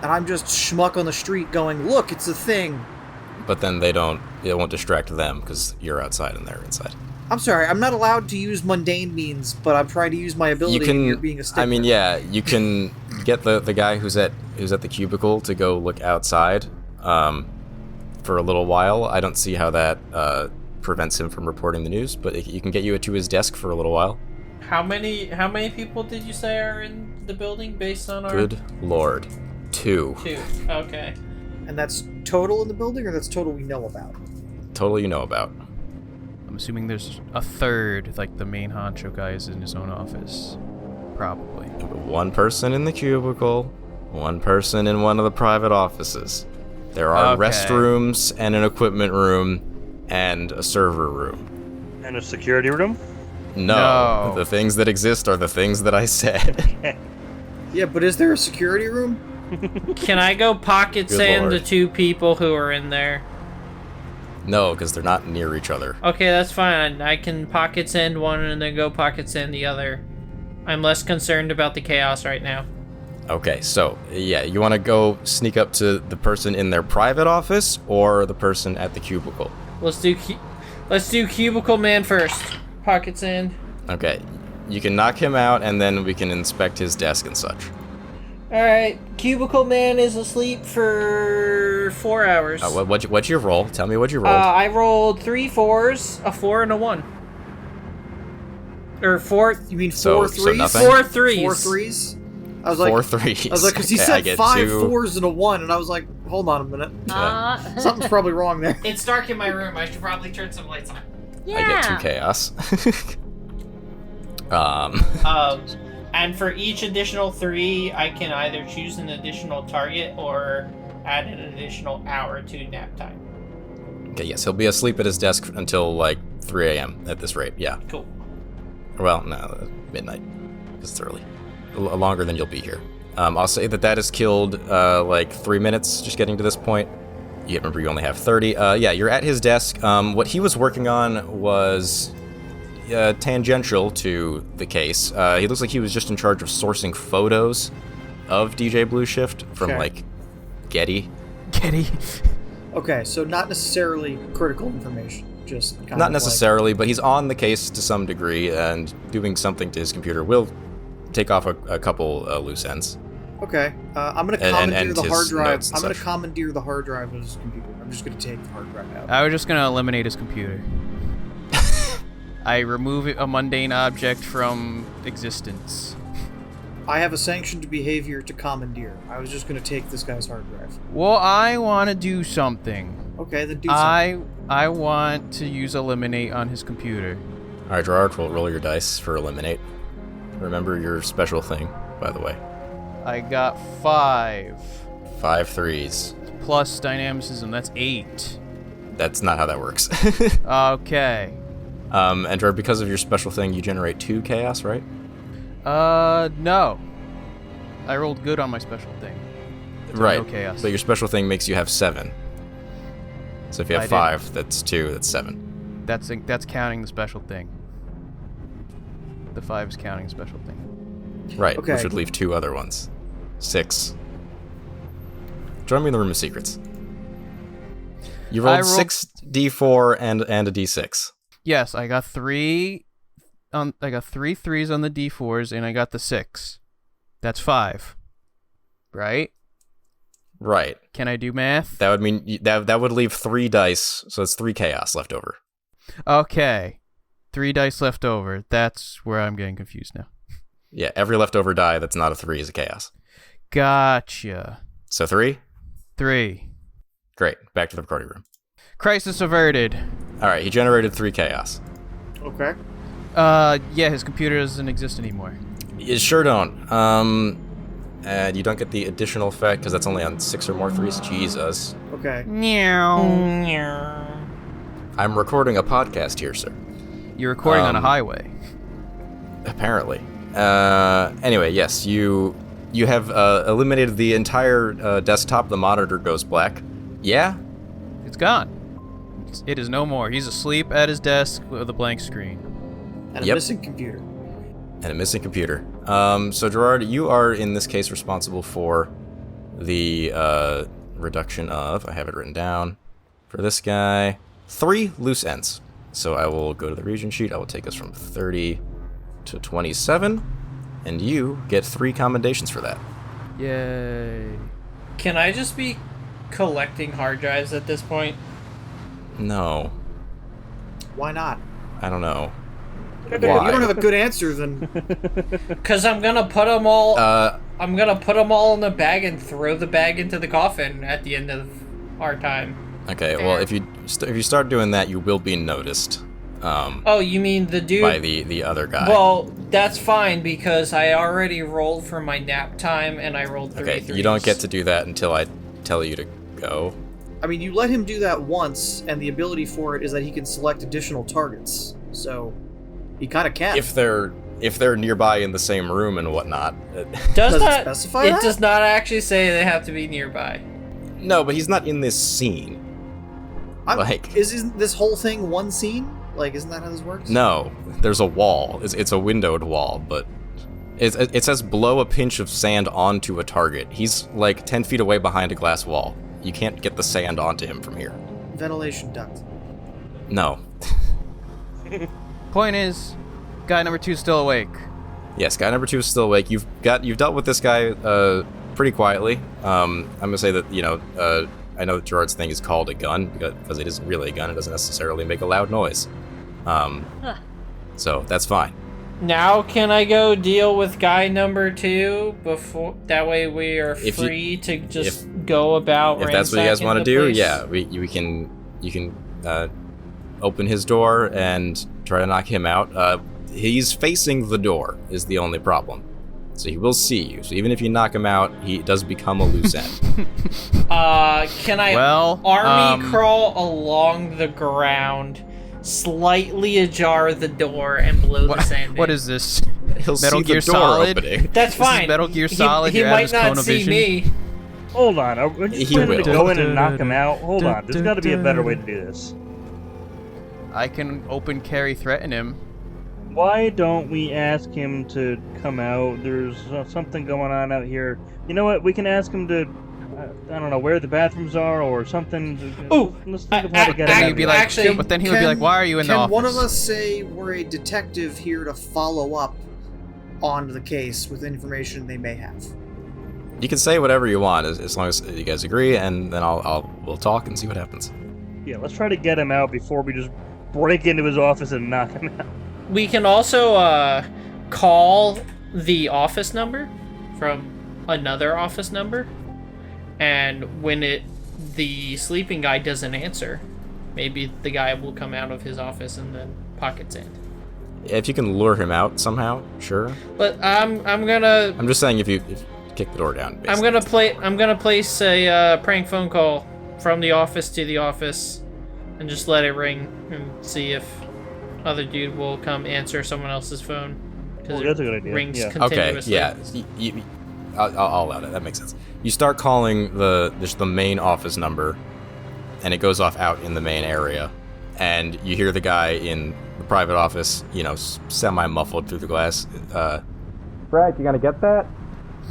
And I'm just schmuck on the street going, look, it's a thing. But then it won't distract them because you're outside and they're inside. I'm sorry, I'm not allowed to use mundane means, but I'm trying to use my ability and you're being a stickler. I mean, yeah, you can get the guy who's at the cubicle to go look outside for a little while. I don't see how that prevents him from reporting the news, but he can get you to his desk for a little while. How many people did you say are in the building based on our Good lord. 2. 2? Okay. And that's total in the building, or that's total we know about? Total you know about. I'm assuming there's a third, like the main honcho guy is in his own office. Probably. 1 person in the cubicle, 1 person in one of the private offices. There are Okay. restrooms and an equipment room and a server room. And a security room. No, No. the things that exist are the things that I said. Yeah, but is there a security room? Can I go pocket Good sand lord. the 2 people who are in there? No, because they're not near each other. Okay, that's fine. I can pocket send one and then go pocket send the other. I'm less concerned about the chaos right now. Okay, so, yeah, you want to go sneak up to the person in their private office or the person at the cubicle? Let's do cubicle man first. Pocket sand. Okay, you can knock him out and then we can inspect his desk and such. Alright, cubicle man is asleep for 4 hours. What's your roll? Tell me what you rolled. I rolled 3 4s, a 4 and a 1. Or 4. You mean So- 4 so threes? nothing? 4 threes. 4 threes? I was like, 4 threes. I was like, because he Okay, I said get 5 2. 4s and a 1, and I was like, hold on a minute. Something's probably wrong there. It's dark in my room. I should probably turn some lights on. Yeah. I get 2 chaos. And for each additional 3, I can either choose an additional target or add an additional hour to nap time. Okay, yes, he'll be asleep at his desk until like 3 a.m. at this rate, yeah. Cool. Well, no, midnight, because it's early. Longer than you'll be here. I'll say that has killed like 3 minutes just getting to this point. You remember you only have 30. Yeah, you're at his desk. What he was working on was tangential to the case. He looks like he was just in charge of sourcing photos of DJ Blue Shift from, like, Getty. Okay, so not necessarily critical information, just kind Not of necessarily, but he's on the case to some degree, and doing something to his computer will take off a couple loose ends. Okay, I'm gonna commandeer the hard drive. I'm gonna such. commandeer the hard drive of his computer. I'm just gonna take the hard drive out. I was just gonna eliminate his computer. I remove a mundane object from existence. I have a sanctioned behavior to commandeer. I was just gonna take this guy's hard drive. Well, I want to do something. Okay, then do something. I want to use eliminate on his computer. All right, Gerard, roll your dice for eliminate. Remember your special thing, by the way. I got 5. 5 threes. Plus dynamicism, that's 8. That's not how that works. Okay. And Gerard, because of your special thing, you generate 2 chaos, right? No. I rolled good on my special thing. Right. No chaos. But your special thing makes you have 7. So if you have I 5, that's 2, that's 7. That's counting the special thing. The 5 is counting the special thing. Right, Okay. which would leave 2 other ones. 6. Join me in the room of secrets. You rolled 6 D4 and a D6. Yes, I got 3 threes on the D4s, and I got the 6. That's 5. Right? Right. Can I do math? That would mean that would leave 3 dice, so it's 3 chaos left over. Okay. 3 dice left over. That's where I'm getting confused now. Yeah, every leftover die that's not a 3 is a chaos. Gotcha. So 3? 3. Great. Back to the recording room. Crisis averted. All right, he generated 3 chaos. Okay. Yeah, his computer doesn't exist anymore. You sure don't. And you don't get the additional effect because that's only on 6 or more 3s. Jesus. Okay. Meow. I'm recording a podcast here, sir. You're recording on a highway. Apparently. Anyway, yes, you have eliminated the entire desktop. The monitor goes black. Yeah? It's gone. It is no more. He's asleep at his desk with a blank screen. And a Yep. missing computer. And a missing computer. So Gerard, you are in this case responsible for the reduction of, I have it written down, for this guy, 3 loose ends. So I will go to the region sheet. I will take us from 30 to 27, and you get 3 commendations for that. Yay. Can I just be collecting hard drives at this point? No, Why not? I don't know. If you don't have a good answer, then Because I'm gonna put them all. Uh, I'm gonna put them all in a bag and throw the bag into the coffin at the end of our time. Okay, well, if you start doing that, you will be noticed. Oh, you mean the dude? By the other guy. Well, that's fine because I already rolled for my nap time and I rolled 3 okay, threes. you don't get to do that until I tell you to go. I mean, you let him do that once, and the ability for it is that he can select additional targets. So he kind of can. If they're nearby in the same room and whatnot. Does it not specify It that? does not actually say they have to be nearby. No, but he's not in this scene. Isn't this whole thing one scene? Like, isn't that how this works? No, there's a wall. It's a windowed wall, but it says blow a pinch of sand onto a target. He's like 10 feet away behind a glass wall. You can't get the sand onto him from here. Ventilation duct. No. Point is, guy number 2 is still awake. Yes, guy number 2 is still awake. You've dealt with this guy pretty quietly. I'm gonna say that I know that Gerard's thing is called a gun because it isn't really a gun. It doesn't necessarily make a loud noise. So that's fine. Now can I go deal with guy number 2 before? That way we are free to just go about. If that's what you guys want to do, place? yeah, you can open his door and try to knock him out. He's facing the door is the only problem, so he will see you. So even if you knock him out, he does become a loose end. Can I army crawl along the ground, slightly ajar the door, and blow the sand in? What is this? He'll Metal see Gear the door Solid? opening. That's This is fine. Metal Gear Solid. He You're out of might his not cone of see vision. me. Hold on. Are we just He planning to will. go in and knock him out? Hold on. There's got to be a better way to do this. I can open carry threaten him. Why don't we ask him to come out? There's something going on out here. You know what? We can ask him to, I don't know, where the bathrooms are or something. Ooh, let's think of how to get him out. He'd be like, but then he would be like, why are you in the office? Can one of us say we're a detective here to follow up on the case with information they may have? You can say whatever you want as long as you guys agree, and then we'll talk and see what happens. Yeah, let's try to get him out before we just break into his office and knock him out. We can also call the office number from another office number, and when the sleeping guy doesn't answer, maybe the guy will come out of his office and then pocket sand. If you can lure him out somehow, sure. But I'm just saying if you kick the door down. Basically. I'm gonna place a prank phone call from the office to the office, and just let it ring and see if other dude will come answer someone else's phone. Well, that's a good idea. Rings yeah. continuously. Okay, yeah. I'll allow that. That makes sense. You start calling the main office number, and it goes off out in the main area, and you hear the guy in the private office, semi-muffled through the glass. Frank, you gonna get that?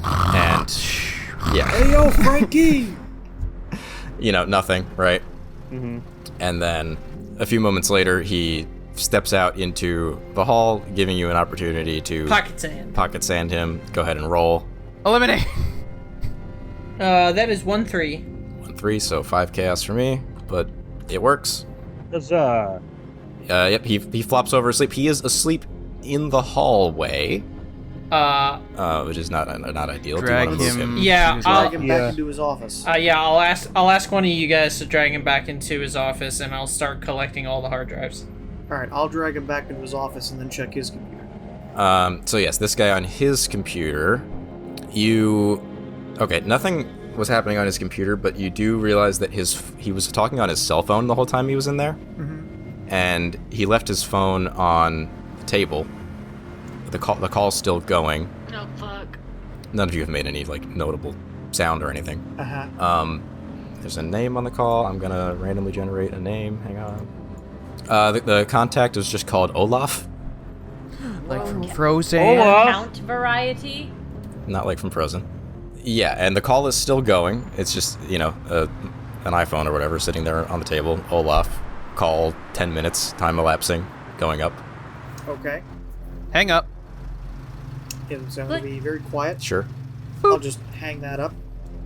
And yeah. Hey, yo, Frankie! Nothing, right? Mm-hmm. And then a few moments later, he steps out into the hall, giving you an opportunity to pocket sand him. Go ahead and roll. Eliminate. That is 1-3. 1-3, so 5 chaos for me, but it works. Huzzah. Yep, he flops over asleep. He is asleep in the hallway. Which is not ideal. Drag him. Yeah, drag him back into his office. Yeah, I'll ask one of you guys to drag him back into his office, and I'll start collecting all the hard drives. All right, I'll drag him back into his office and then check his computer. So yes, this guy on his computer, nothing was happening on his computer, but you do realize that he was talking on his cell phone the whole time he was in there, and he left his phone on the table. The call's still going. Oh fuck! None of you have made any notable sound or anything. There's a name on the call. I'm gonna randomly generate a name. Hang on. The contact is just called Olaf. Like from Frozen. Count variety. Not like from Frozen. Yeah, and the call is still going. It's just an iPhone or whatever sitting there on the table. Olaf, call 10 minutes, time elapsing, going up. Okay. Hang up. It's going to be very quiet. Sure. I'll just hang that up.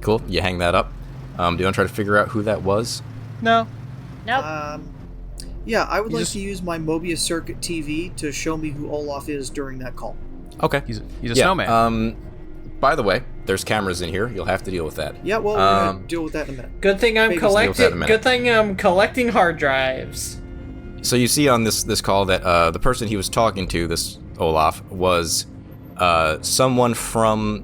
Cool. You hang that up. Do you want to try to figure out who that was? No. Nope. Yeah, I would like to use my Mobius Circuit TV to show me who Olaf is during that call. Okay. He's a snowman. By the way, there's cameras in here. You'll have to deal with that. Yeah, well, we're going to deal with that in a minute. Good thing I'm collecting hard drives. So you see on this call that the person he was talking to, this Olaf, was someone from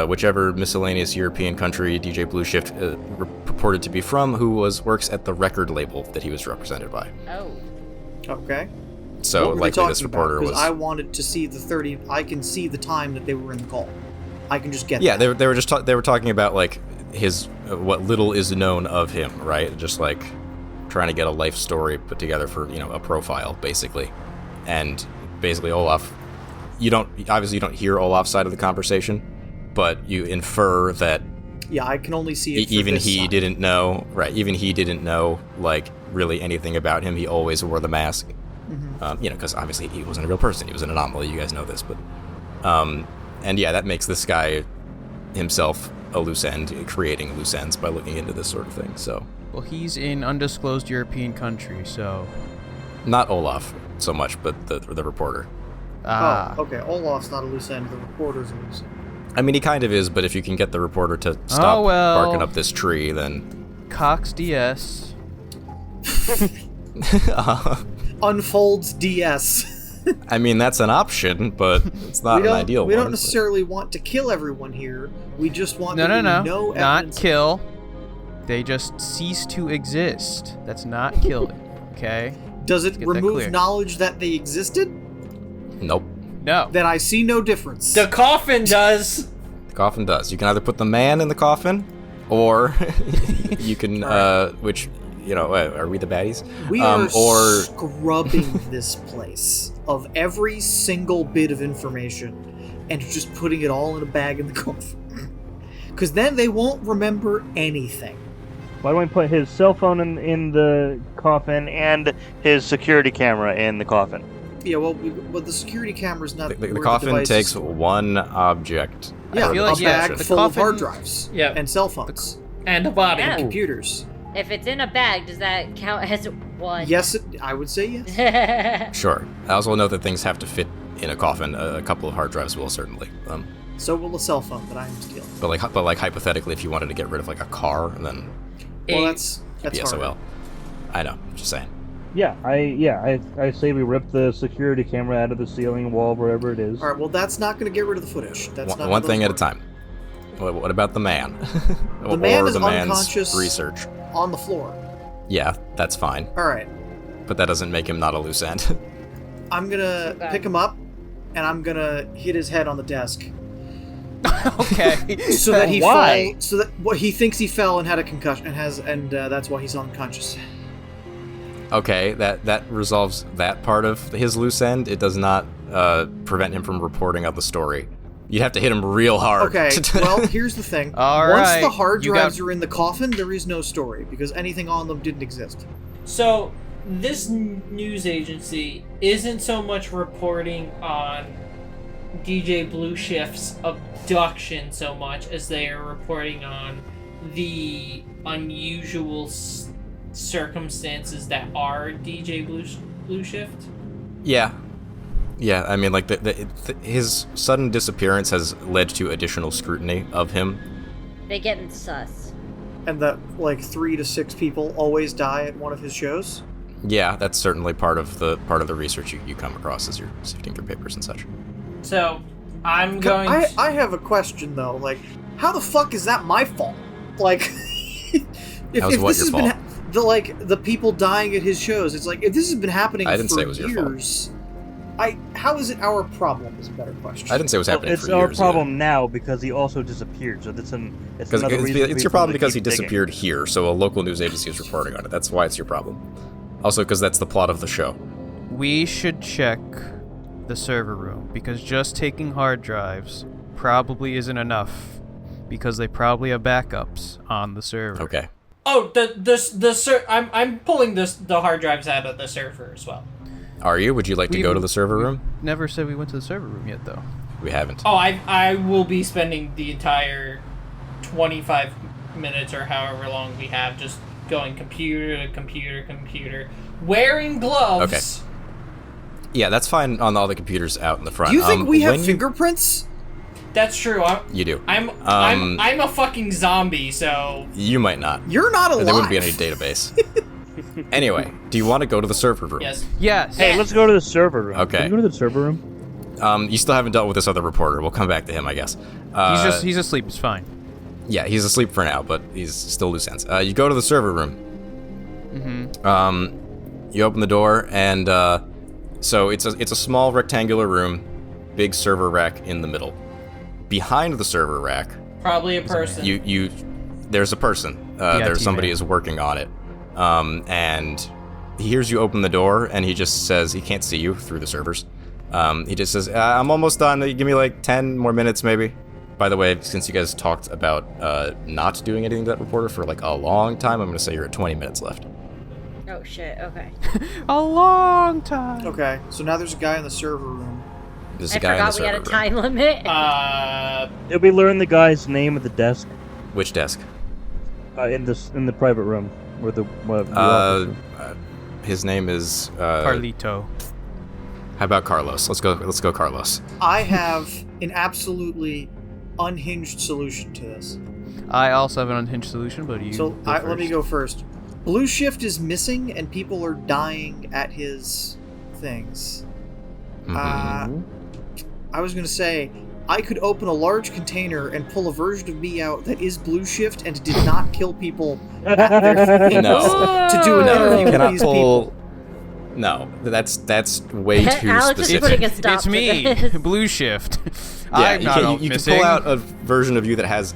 whichever miscellaneous European country DJ Blue Shift purported to be from, who works at the record label that he was represented by. Oh. Okay. So likely this reporter was. I wanted to see the 30. I can see the time that they were in the call. I can just get. Yeah, they were just they were talking about his what little is known of him, right? Just trying to get a life story put together for a profile basically, and basically Olaf. You don't hear Olaf's side of the conversation, but you infer that. Yeah, I can only see it. Even he didn't know, right? Even he didn't know really anything about him. He always wore the mask, because obviously he wasn't a real person. He was an anomaly. You guys know this, but and yeah, that makes this guy himself a loose end, creating loose ends by looking into this sort of thing. So. Well, he's in undisclosed European country, so. Not Olaf so much, but the reporter. Oh, okay. Olaf's not a loose end. The reporter's a loose end. I mean, he kind of is, but if you can get the reporter to stop barking up this tree, then... Cox DS. Unfolds DS. I mean, that's an option, but it's not an ideal one. We don't necessarily want to kill everyone here. We just want no evidence. Not kill. They just cease to exist. That's not killing, okay? Does it remove knowledge that they existed? Nope. No. Then I see no difference. The coffin does. The coffin does. You can either put the man in the coffin, Or you can, which, you know, are we the baddies? We are scrubbing this place of every single bit of information and just putting it all in a bag in the coffin. Because then they won't remember anything. Why don't we put his cell phone in the coffin and his security camera in the coffin? Yeah, well, the security camera's not... The coffin takes one object. Yeah, feel like, a bag the full of coffin- hard drives. Yeah. And cell phones. And a body. Yeah. Computers. If it's in a bag, does that count as one? Yes, I would say yes. Sure. I also know that things have to fit in a coffin. A couple of hard drives will, certainly. So will a cell phone that I am stealing. But like hypothetically, if you wanted to get rid of like a car, then Well, that's PSOL. hard. I know. Just saying. Yeah, I say we rip the security camera out of the ceiling wall, wherever it is. All right, well, that's not going to get rid of the footage. That's not One how thing those at a work. time. What about the man? The man is the man's unconscious research. on the floor. Yeah, that's fine. All right, But that doesn't make him not a loose end. I'm going to pick him up, and I'm going to hit his head on the desk. Okay. So that he Why? fall, so that he thinks he fell and had a concussion and that's why he's unconscious. Okay, that resolves that part of his loose end. It does not prevent him from reporting out the story. You'd have to hit him real hard. Okay, well, here's the thing. All Once right, the hard you drives got- are in the coffin, there is no story because anything on them didn't exist. So, this news agency isn't so much reporting on DJ Blue Shift's abduction so much as they are reporting on the unusual circumstances that are DJ Blue Shift. Yeah. Yeah, I mean, like, his sudden disappearance has led to additional scrutiny of him. They getting sus. And that, like, 3 to 6 people always die at one of his shows? Yeah, that's certainly part of the research you come across as you're sifting through papers and such. So, I'm going I have a question, though. Like, how the fuck is that my fault? Like, How's what your fault? The people dying at his shows, it's like, if this has been happening I didn't for say it was your fault. years, how is it our problem is a better question. I didn't say it was happening It's for our years. problem now because he also disappeared. So it's another reason. It's your problem to because he keep digging. disappeared here, so a local news agency is reporting on it. That's why it's your problem. Also, because that's the plot of the show. We should check the server room because just taking hard drives probably isn't enough because they probably have backups on the server. Okay. Oh, I'm pulling the hard drives out of the server as well. Are you? Would you like to go to the server room? Never said we went to the server room yet, though. We haven't. Oh, I will be spending the entire 25 minutes or however long we have just going computer to computer, wearing gloves. Okay. Yeah, that's fine on all the computers out in the front. Do you think we have when fingerprints? That's true. You do. I'm a fucking zombie, so You might not. You're not alive. There wouldn't be any database. Anyway, do you want to go to the server room? yes. Yes. Hey, let's go to the server room. Okay. Can we go to the server room? You still haven't dealt with this other reporter. We'll come back to him, I guess. He's asleep. It's fine. Yeah, he's asleep for now, but he's still loose ends. You go to the server room. Mm-hmm. You open the door, and so it's a small rectangular room, big server rack in the middle. Behind the server rack, Probably a person. there's a person. There's somebody T-Man. is working on it, and he hears you open the door, and he just says he can't see you through the servers. He just says, "I'm almost done. Give me like 10 more minutes, maybe." By the way, since you guys talked about not doing anything to that reporter for like a long time, I'm going to say you're at 20 minutes left. Oh shit, okay. A long time. Okay, so now there's a guy in the server room. There's I a guy in the forgot we had server a room. time limit. Did we learn the guy's name at the desk Which desk? in the private room where the office room? His name is Carlito. How about Carlos? Let's go Carlos. I have an absolutely unhinged solution to this. I also have an unhinged solution, but you. So go let me first. go first. Blue Shift is missing, and people are dying at his things. Mhm. I was gonna say I could open a large container and pull a version of me out that is Blue Shift and did not kill people at their things No. to do an interview with Cannot these pull. people. No, that's way too Alex is specific. putting a stop It's to me, this. Blue Shift. Yeah, I'm not you can missing. pull out a version of you that has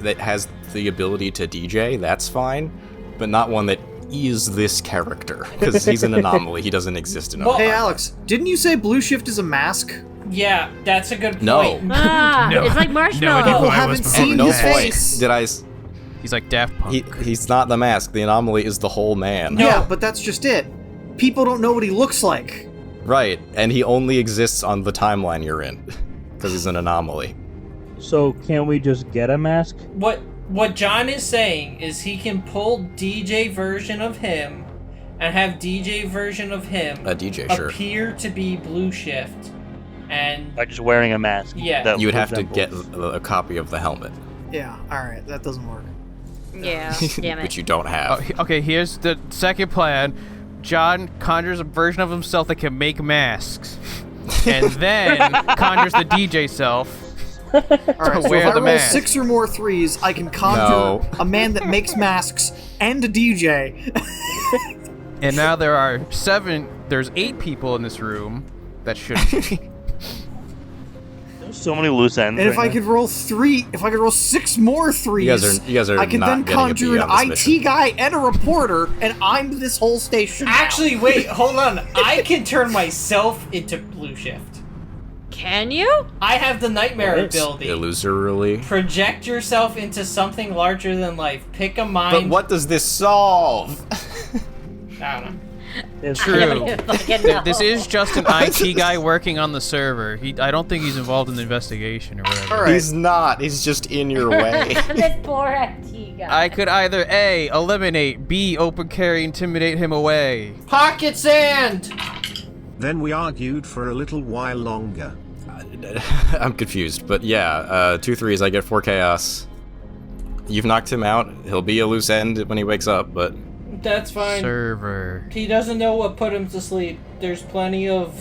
the ability to DJ, that's fine, but not one that is this character, because he's an anomaly. He doesn't exist in a Hey, Alex, didn't you say Blue Shift is a mask? Yeah, that's a good point. No. It's like Marshmallow. People haven't seen no his point. face. Did I? He's like Daft Punk. He's not the mask. The anomaly is the whole man. Yeah, but that's just it. People don't know what he looks like. Right, and he only exists on the timeline you're in, because he's an anomaly. So can't we just get a mask? What John is saying is he can pull DJ version of him and have DJ version of him A DJ, sure. appear to be Blue Shift. And By just wearing a mask. Yeah. that You would have to resembles- get a copy of the helmet, Yeah, alright, that doesn't work. Yeah, damn it. which you don't have. Okay, here's the second plan. John conjures a version of himself that can make masks. And then conjures the DJ self. Alright, so wear if I the roll mask. 6 or more 3s, I can conjure a man that makes masks and a DJ. And now there's 8 people in this room that shouldn't be. There's so many loose ends. And if right I could roll 6 more 3s, You guys are I can not then getting a conjure B an on this IT mission. guy and a reporter, and I'm this whole station. actually, wait, hold on. I can turn myself into Blue Shift. Can you? I have the nightmare ability. Illusorily. Project yourself into something larger than life. Pick a mind. But what does this solve? I don't know. It's I don't even fucking know. This is just an IT guy working on the server. I don't think he's involved in the investigation or whatever. Alright. He's not. He's just in your way. This poor IT guy. I could either A, eliminate, B, open carry, intimidate him away. Pocket sand! Then we argued for a little while longer. I'm confused, but yeah, 2 3s, I get 4 chaos. You've knocked him out. He'll be a loose end when he wakes up, but That's fine. Server. He doesn't know what put him to sleep. There's plenty of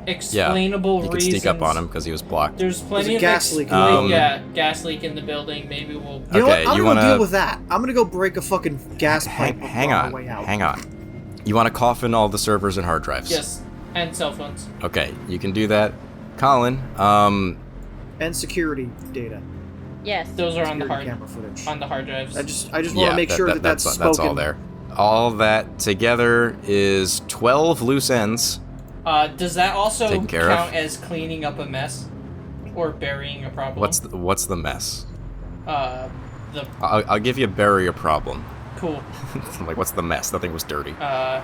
yeah, explainable you could reasons. sneak up on him because he was blocked. There's plenty There's a of gas leak. gas leak in the building. Maybe we'll. You know what? Okay, I'm you gonna wanna- deal with that. I'm gonna go break a fucking gas pipe Hang on the way on, out. hang on. You want to coffin all the servers and hard drives? Yes, and cell phones. Okay, you can do that. Colin, And security data. Yes. Those are on the Security hard camera footage. on the hard drives. I just want yeah, to make sure that that's spoken. that's all there. All that together is 12 loose ends. Does that also Taken care of. count as cleaning up a mess or burying a problem? What's the mess? The I'll give you bury a problem. cool. Like, what's the mess? Nothing was dirty. Uh,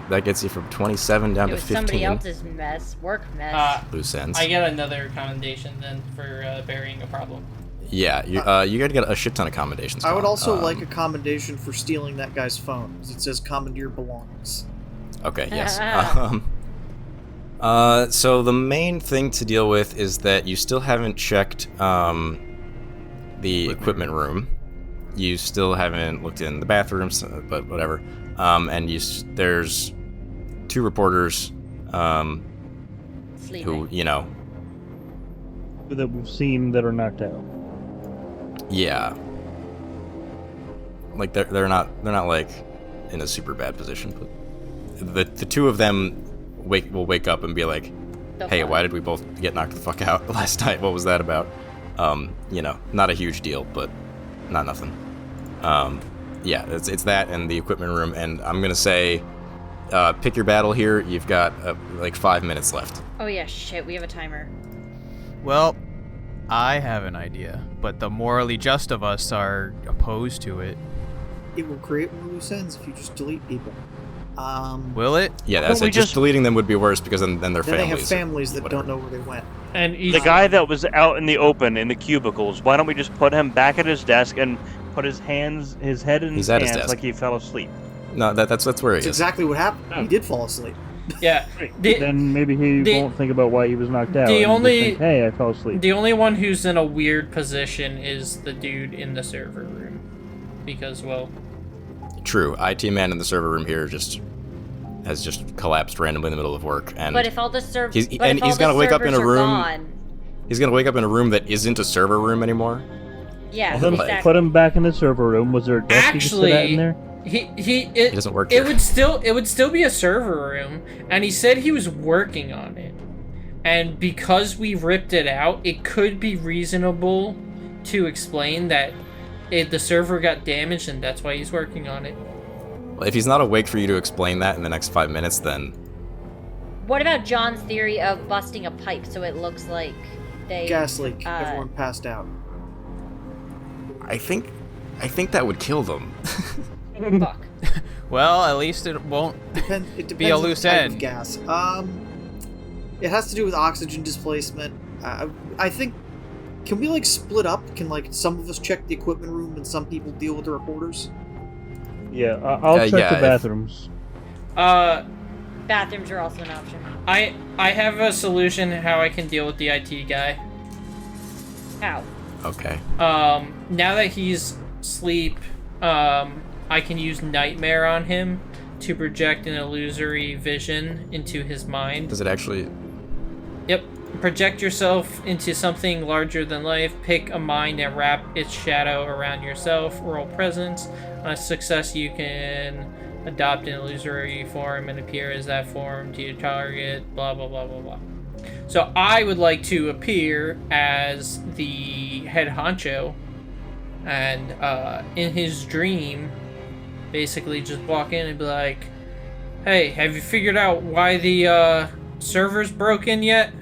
That gets you from 27 down It to was 15 somebody else's mess. Work mess. loose ends. I get another commendation then for burying a problem. Yeah, you gotta get a shit ton of commendations. I would Colin. also like a commendation for stealing that guy's phone, because it says commandeer belongings. Okay, yes. So the main thing to deal with is that you still haven't checked the equipment room. You still haven't looked in the bathrooms, but whatever. And there's 2 reporters Sleeping. who, you know, that we've seen that are knocked out. yeah, like they're not like in a super bad position, but the 2 of them will wake up and be like, The hey, fuck? why did we both get knocked the fuck out last night? What was that about? You know, not a huge deal, but not nothing. Yeah, it's that and the equipment room, and I'm gonna say, pick your battle here. You've got like 5 minutes left. Oh yeah, shit. We have a timer. Well, I have an idea, but the morally just of us are opposed to it. It will create more loose ends if you just delete people. Will it? Yeah, that's we it. Just just- deleting them would be worse because then their Then they families. have families that whatever. don't know where they went. And The guy that was out in the open in the cubicles, why don't we just put him back at his desk and put his head in He's his at his hands desk. like he fell asleep? No, that's where he That's is. exactly what happened. He did fall asleep. yeah, Then maybe he the- won't think about why he was knocked out. the and just only- think, hey, I fell asleep. the only one who's in a weird position is the dude in the server room, because well, True. IT man in the server room here has just collapsed randomly in the middle of work, and But if all the servers, He's- and he's gonna wake up in a room- he's gonna wake up in a room that isn't a server room anymore. Yeah, Well, then exactly. put him back in the server room. Was there a desk he could sit at in there? it doesn't work It here. would still be a server room, and he said he was working on it. And because we ripped it out, it could be reasonable to explain that the server got damaged, and that's why he's working on it. Well, if he's not awake for you to explain that in the next 5 minutes, then... What about John's theory of busting a pipe so it looks like they... Gas leak. Everyone passed out. I think that would kill them. Fuck. Well, at least it won't It depends be a on the loose type end. of gas. It has to do with oxygen displacement. I think... Can we, like, split up? Can, like, some of us check the equipment room and some people deal with the reporters? Yeah, I'll check yeah, the if- bathrooms. Bathrooms are also an option. I have a solution how I can deal with the IT guy. How? Okay. Now that he's asleep, I can use Nightmare on him to project an illusory vision into his mind. Does it actually... Yep. Project yourself into something larger than life. Pick a mind and wrap its shadow around yourself. Roll presence. On a success, you can adopt an illusory form and appear as that form to your target. Blah, blah, blah, blah, blah. So I would like to appear as the head honcho. And in his dream, basically just walk in and be like, hey, have you figured out why the server's broken yet?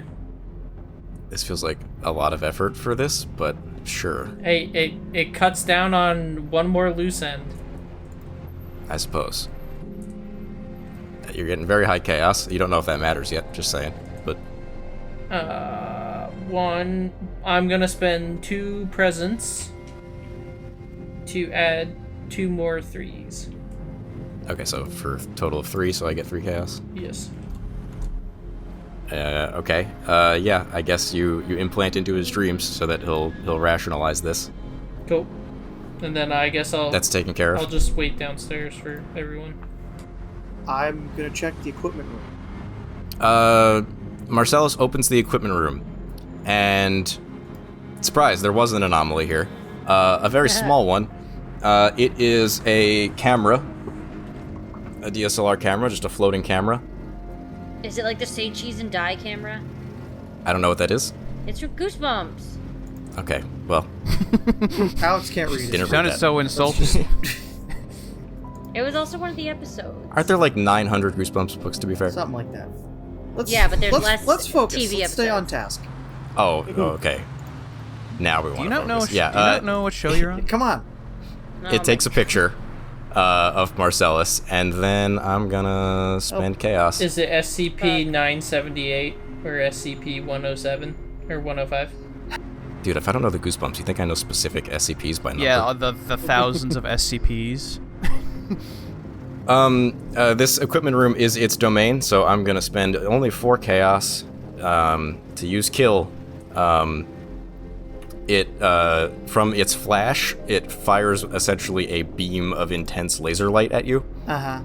This feels like a lot of effort for this, but sure, Hey, it cuts down on one more loose end. I suppose. You're getting very high chaos. You don't know if that matters yet, just saying. But One, I'm gonna spend 2 presents to add 2 more 3s. okay, so for a total of 3, so I get 3 chaos. Yes. Okay. Yeah, I guess you implant into his dreams so that he'll rationalize this. Cool. And then I guess That's taken care I'll of. just wait downstairs for everyone. I'm gonna check the equipment room. Marcellus opens the equipment room, and surprise, there was an anomaly here. A very small one. It is a camera, a DSLR camera, just a floating camera. Is it like the Say Cheese and Die camera? I don't know what that is. It's from Goosebumps. Okay, well, Alex can't read it. Didn't You sounded that. so insulting. It was also one of the episodes. aren't there like 900 Goosebumps books, to be fair? Something like that. Yeah, but there's less Let's focus. TV Let's stay on episodes. task. Oh, okay. Now we want Do you to not know? focus. Do you not know what show you're on? Come on. It takes a picture of Marcellus, and then I'm gonna spend chaos. Is it SCP-978 or SCP-107 or 105? Dude, if I don't know the Goosebumps, you think I know specific SCPs by number? Yeah, the thousands of SCPs. This equipment room is its domain, so I'm gonna spend only 4 chaos to use kill. From its flash, it fires essentially a beam of intense laser light at you. Uh-huh.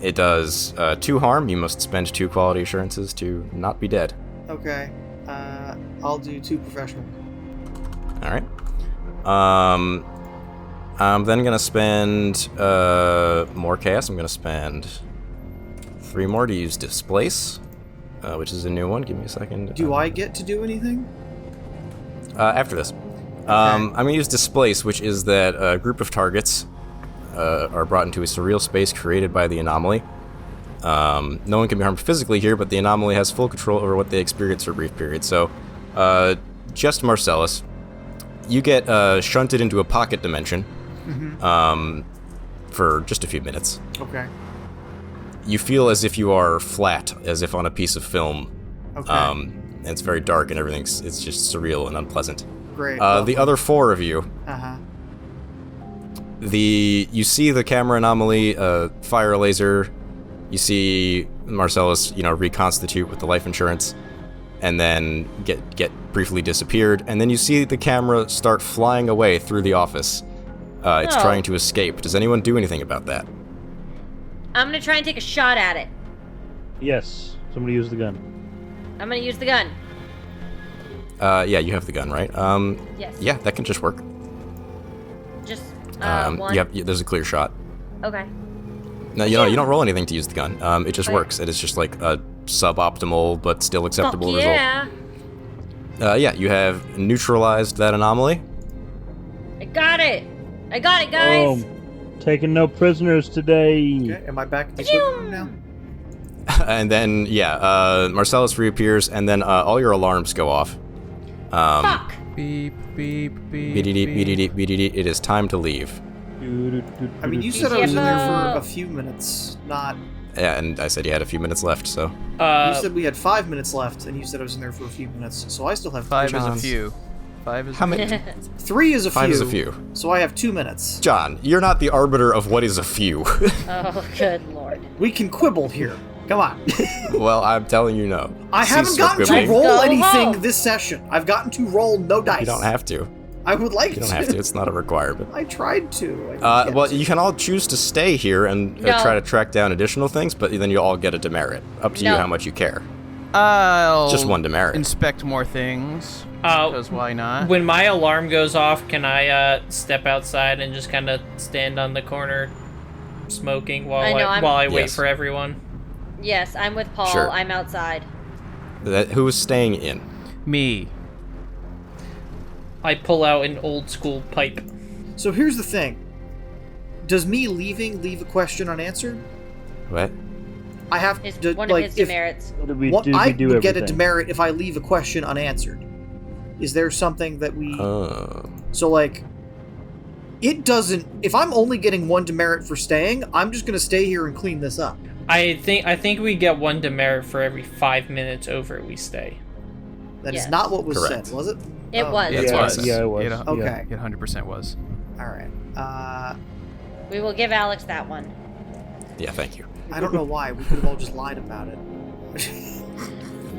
It does 2 harm. You must spend 2 quality assurances to not be dead. Okay. I'll do 2 professional. Alright. I'm then gonna spend more chaos. I'm gonna spend 3 more to use displace, which is a new one. Give me a second. Do I get to do anything? After this. I'm going to use Displace, which is that a group of targets are brought into a surreal space created by the anomaly. No one can be harmed physically here, but the anomaly has full control over what they experience for a brief period. So, just Marcellus, you get shunted into a pocket dimension for just a few minutes. Okay. You feel as if you are flat, as if on a piece of film. Okay. And it's very dark and it's just surreal and unpleasant. Great. The other 4 of you, Uh-huh. you see the camera anomaly fire a laser. You see Marcellus, reconstitute with the life insurance, and then get briefly disappeared. And then you see the camera start flying away through the office. It's Oh. trying to escape. Does anyone do anything about that? I'm gonna try and take a shot at it. Yes, somebody use the gun. I'm gonna use the gun. Yeah, you have the gun, right? Yes. Yeah, that can just work. Just one. Yep, there's a clear shot. Okay. No, you don't roll anything to use the gun. It just Okay. works. It is just like a suboptimal but still acceptable yeah. result. Yeah, you have neutralized that anomaly. got it, guys. Taking no prisoners today. Okay, am I back at the equipment room now? And then, Marcellus reappears, and then all your alarms go off. Fuck. Beep, beep, beep. BDD, it is time to leave. I mean, you said I was in there for a few minutes, not... Yeah, and I said you had a few minutes left, so... you said we had 5 minutes left, and you said I was in there for a few minutes, so I still have 5 3 is a minutes. few. 5 is How many? 3 is a few. 5 is a few. So I have 2 minutes. John, you're not the arbiter of what is a few. Oh, good lord. We can quibble here. Come on. Well, I'm telling you no. I haven't Cease gotten to quibbling. roll Go anything home. this session. I've gotten to roll no dice. You don't have to. I would like You don't have to. It's not a requirement. I tried to. I didn't get Well, to. you can all choose to stay here and No. try to track down additional things, but then you'll all get a demerit. Up to you No. how much you care. I'll Just 1 demerit. inspect more things. Because why not? When my alarm goes off, can I step outside and just kind of stand on the corner smoking while I wait Yes. for everyone? Yes, I'm with Paul. Sure. I'm outside. Who is staying in? Me. I pull out an old school pipe. So here's the thing. Does me leaving leave a question unanswered? What? I have It's to, one like, of his if, demerits. What did we what, do? I We do would get a everything. demerit if I leave a question unanswered. Is there something that we... So, like, it doesn't... If I'm only getting 1 demerit for staying, I'm just going to stay here and clean this up. I think we get 1 demerit for every 5 minutes over we stay. That is Yes. not what was Correct. said, was it? It Oh, was. Yeah, It what I was. said. Yeah, it was. It, Okay. It 100% was. All right. We will give Alex that one. Yeah, thank you. I don't know why. We could have all just lied about it.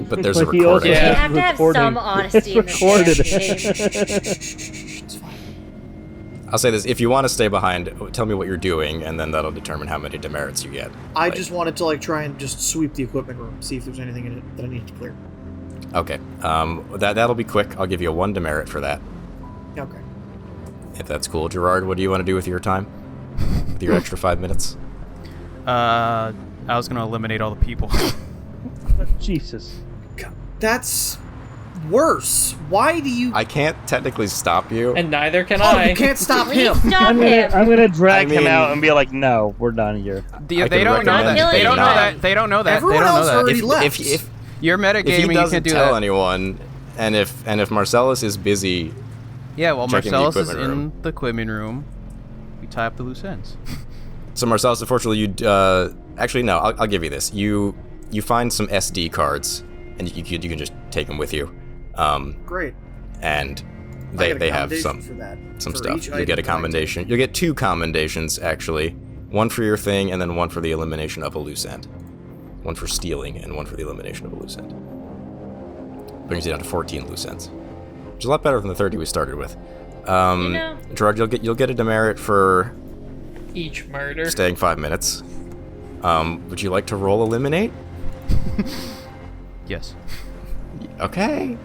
But there's a But he also recording. Yeah. We have to have recording. some honesty in this Recorded. game. It's fine. I'll say this, if you want to stay behind, tell me what you're doing, and then that'll determine how many demerits you get. I Like- just wanted to, like, try and just sweep the equipment room, see if there's anything in it that I need to clear. Okay, that'll be quick. I'll give you a 1 demerit for that. Okay. If that's cool. Gerard, what do you want to do with your time? With your extra 5 minutes? I was going to eliminate all the people. Jesus. God, that's worse. Why do you... I can't technically stop you. And neither can Oh, I. you can't stop Please him! stop I'm him. gonna drag I him mean- out and be like, no, we're done here. I They can don't know recommend that. They don't know not- that. They don't know that. Everyone they don't else know that. already left. If You're he metagaming, you doesn't can't do tell that. anyone, and if Marcellus is busy, Yeah, well, checking the Marcellus is equipment room. in the equipment room. We tie up the loose ends. so Marcellus, unfortunately, you actually no, I'll give you this. You find some SD cards, and you can just take them with you. Great. And I get a they have commendation some for that. some For stuff. each You item get a that I take. commendation. You'll get 2 commendations actually. 1 for your thing, and then 1 for the elimination of a loose end. 1 for stealing, and 1 for the elimination of a loose end. Brings you down to 14 loose ends, which is a lot better than the 30 we started with. know. Gerard, you'll get a demerit for Each murder. staying 5 minutes. Would you like to roll eliminate? Yes. Okay.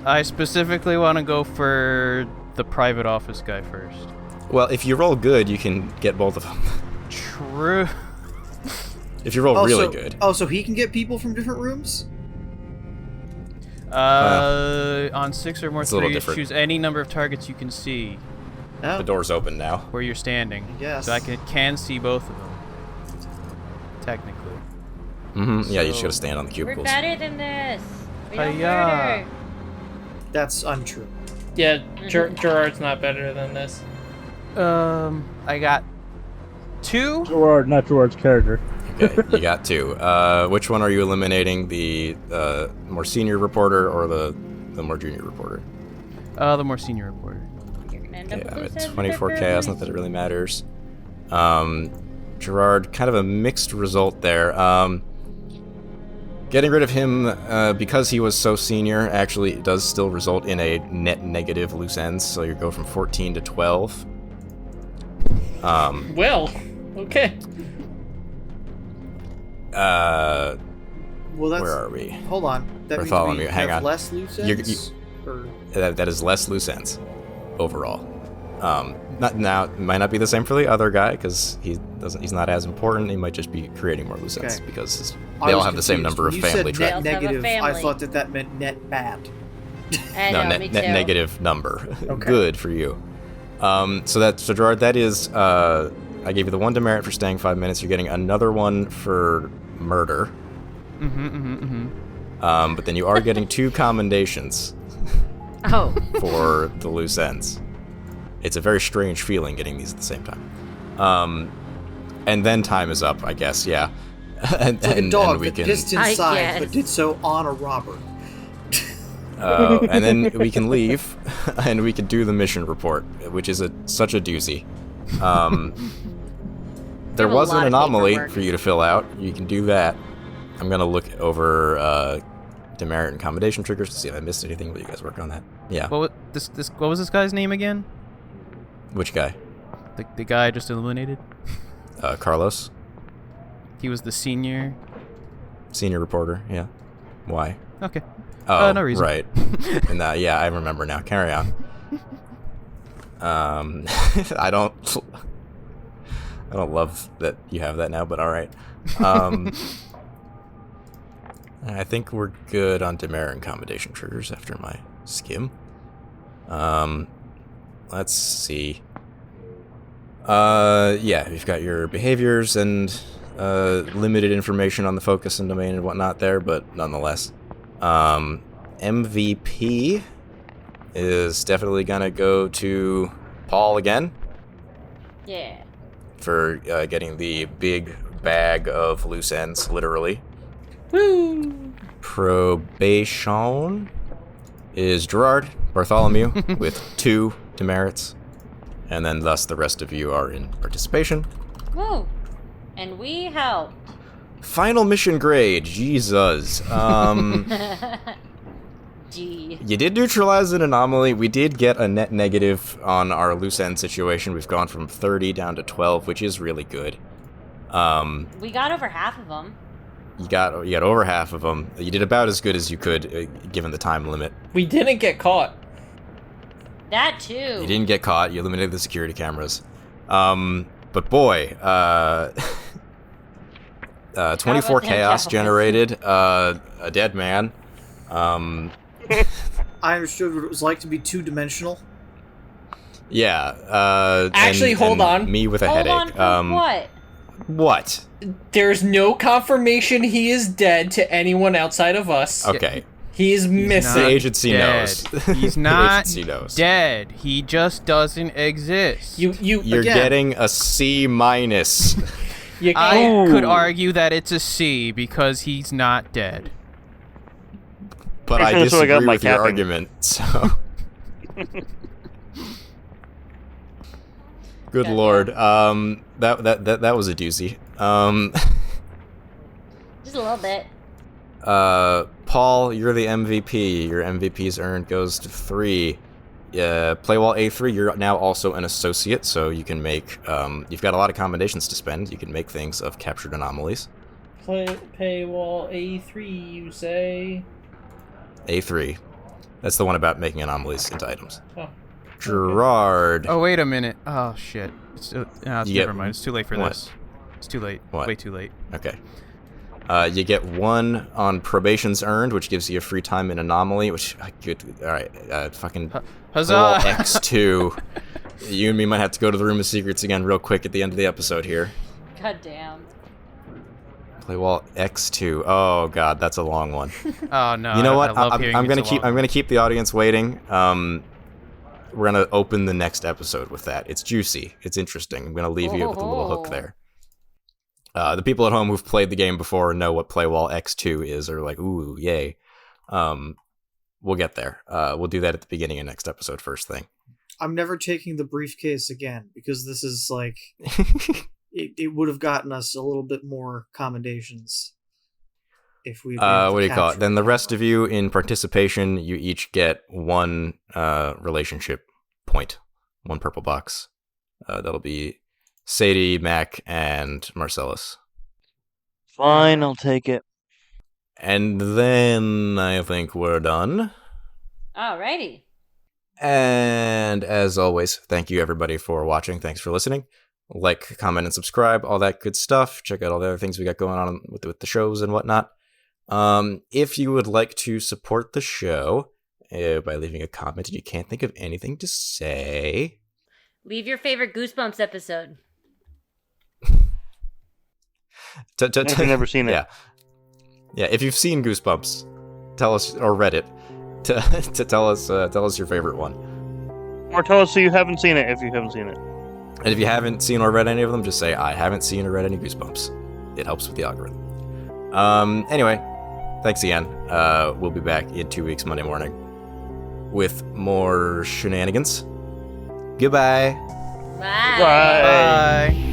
I specifically want to go for the private office guy first. Well, if you roll good, you can get both of them. True. If you roll Oh, really so, good. Oh, so he can get people from different rooms? On 6 or more It's a little threes, different. choose any number of targets you can see No. The door's open now. where you're standing. Yes. So I can see both of them. Technically. Yeah, you just So- gotta stand on the We're cubicles. better than this. We don't Hi-ya. murder. That's untrue. Yeah, Gerard's not better than this. I got 2. Gerard, not Gerard's character. Okay, you got 2. Which one are you eliminating? The more senior reporter or the more junior reporter? The more senior reporter. You're gonna end up Yeah, with I'm loose at ends 24 with chaos, not that it really matters. Gerard, kind of a mixed result there. Getting rid of him because he was so senior actually does still result in a net negative loose ends, so you go from 14 to 12. Well, okay. Well, that's... Where are we? Hold on. That We're means following we you. Hang have on. less loose You're- ends? Or... That is less loose ends overall. Not now, it might not be the same for the other guy because he's not as important. He might just be creating more loose ends Okay. because I they all was have the same confused. number of When family you said traits. net They also have a negative, I family. thought that meant net bad. I No, know, net me net too. negative number. Okay. Good for you. So Gerard, that is, I gave you the 1 demerit for staying 5 minutes. You're getting another 1 for murder. But then you are getting 2 commendations. Oh. For the loose ends. It's a very strange feeling getting these at the same time. And then time is up, I guess, yeah. It's like a dog that pissed inside, but did so on a robber. And then we can leave, and we can do the mission report, which is such a doozy. There was an anomaly for you to fill out. You can do that. I'm going to look over demerit and commendation triggers to see if I missed anything while you guys work on that. Yeah. What was this guy's name again? Which guy? The guy I just eliminated? Carlos. He was the senior reporter, yeah. Why? Okay. Oh, no reason. Right. And yeah, I remember now. Carry on. I don't love that you have that now, but all right. I think we're good on demerit and commendation triggers after my skim. Let's see. Yeah, we've got your behaviors and limited information on the focus and domain and whatnot there, but nonetheless. MVP is definitely gonna go to Paul again. Yeah. For getting the big bag of loose ends, literally. Woo! Probation is Gerard Bartholomew with 2 demerits. And then thus the rest of you are in participation. Woo! And we helped. Final mission grade, Jesus. Gee. You did neutralize an anomaly. We did get a net negative on our loose end situation. We've gone from 30 down to 12, which is really good. We got over half of them. You got over half of them. You did about as good as you could, given the time limit. We didn't get caught. That too. You didn't get caught. You eliminated the security cameras. But boy, 24 chaos generated, a dead man. I understood what it was like to be 2-dimensional. Yeah. Actually, hold on. Me with a Hold headache. on for what? What? There's no confirmation he is dead to anyone outside of us. Okay. He's missing. The agency knows. He's not agency knows. dead. He just doesn't exist. You're getting a C-. I could argue that it's a C because he's not dead. But I disagree with your argument, so... Good lord. That was a doozy. Just a little bit. Paul, you're the MVP. Your MVP's earned goes to 3. Playwall A3, you're now also an associate, so you can make, you've got a lot of commendations to spend. You can make things of captured anomalies. Paywall A3, you say? A3. That's the one about making anomalies into items. Oh. Gerard. Oh, wait a minute. Oh, shit. Never mind. It's too late for this. It's too late. What? Way too late. Okay. You get 1 on probations earned, which gives you a free time in anomaly, which, good, alright, fucking Huzzah! X2. You and me might have to go to the Room of Secrets again real quick at the end of the episode here. God damn. Playwall X2. Oh god, that's a long one. Oh no. You know what? I'm gonna keep the audience waiting. We're gonna open the next episode with that. It's juicy. It's interesting. I'm gonna leave you with a little hook there. The people at home who've played the game before know what Playwall X2 is, or like, ooh, yay. We'll get there. We'll do that at the beginning of next episode, first thing. I'm never taking the briefcase again, because this is like... it would have gotten us a little bit more commendations if we... what do you call it? Then the rest of you in participation, you each get 1 relationship point. 1 purple box. That'll be Sadie, Mac, and Marcellus. Fine, I'll take it. And then I think we're done. Alrighty. And as always, thank you everybody for watching. Thanks for listening. Like, comment, and subscribe, all that good stuff. Check out all the other things we got going on with the shows and whatnot. If you would like to support the show by leaving a comment and you can't think of anything to say... Leave your favorite Goosebumps episode. I've never seen it. Yeah. If you've seen Goosebumps, tell us, or read it, to tell us your favorite one. Or tell us so you haven't seen it if you haven't seen it. And if you haven't seen or read any of them, just say I haven't seen or read any Goosebumps. It helps with the algorithm. Anyway, thanks again. We'll be back in 2 weeks, Monday morning, with more shenanigans. Goodbye. Bye. Bye. Bye.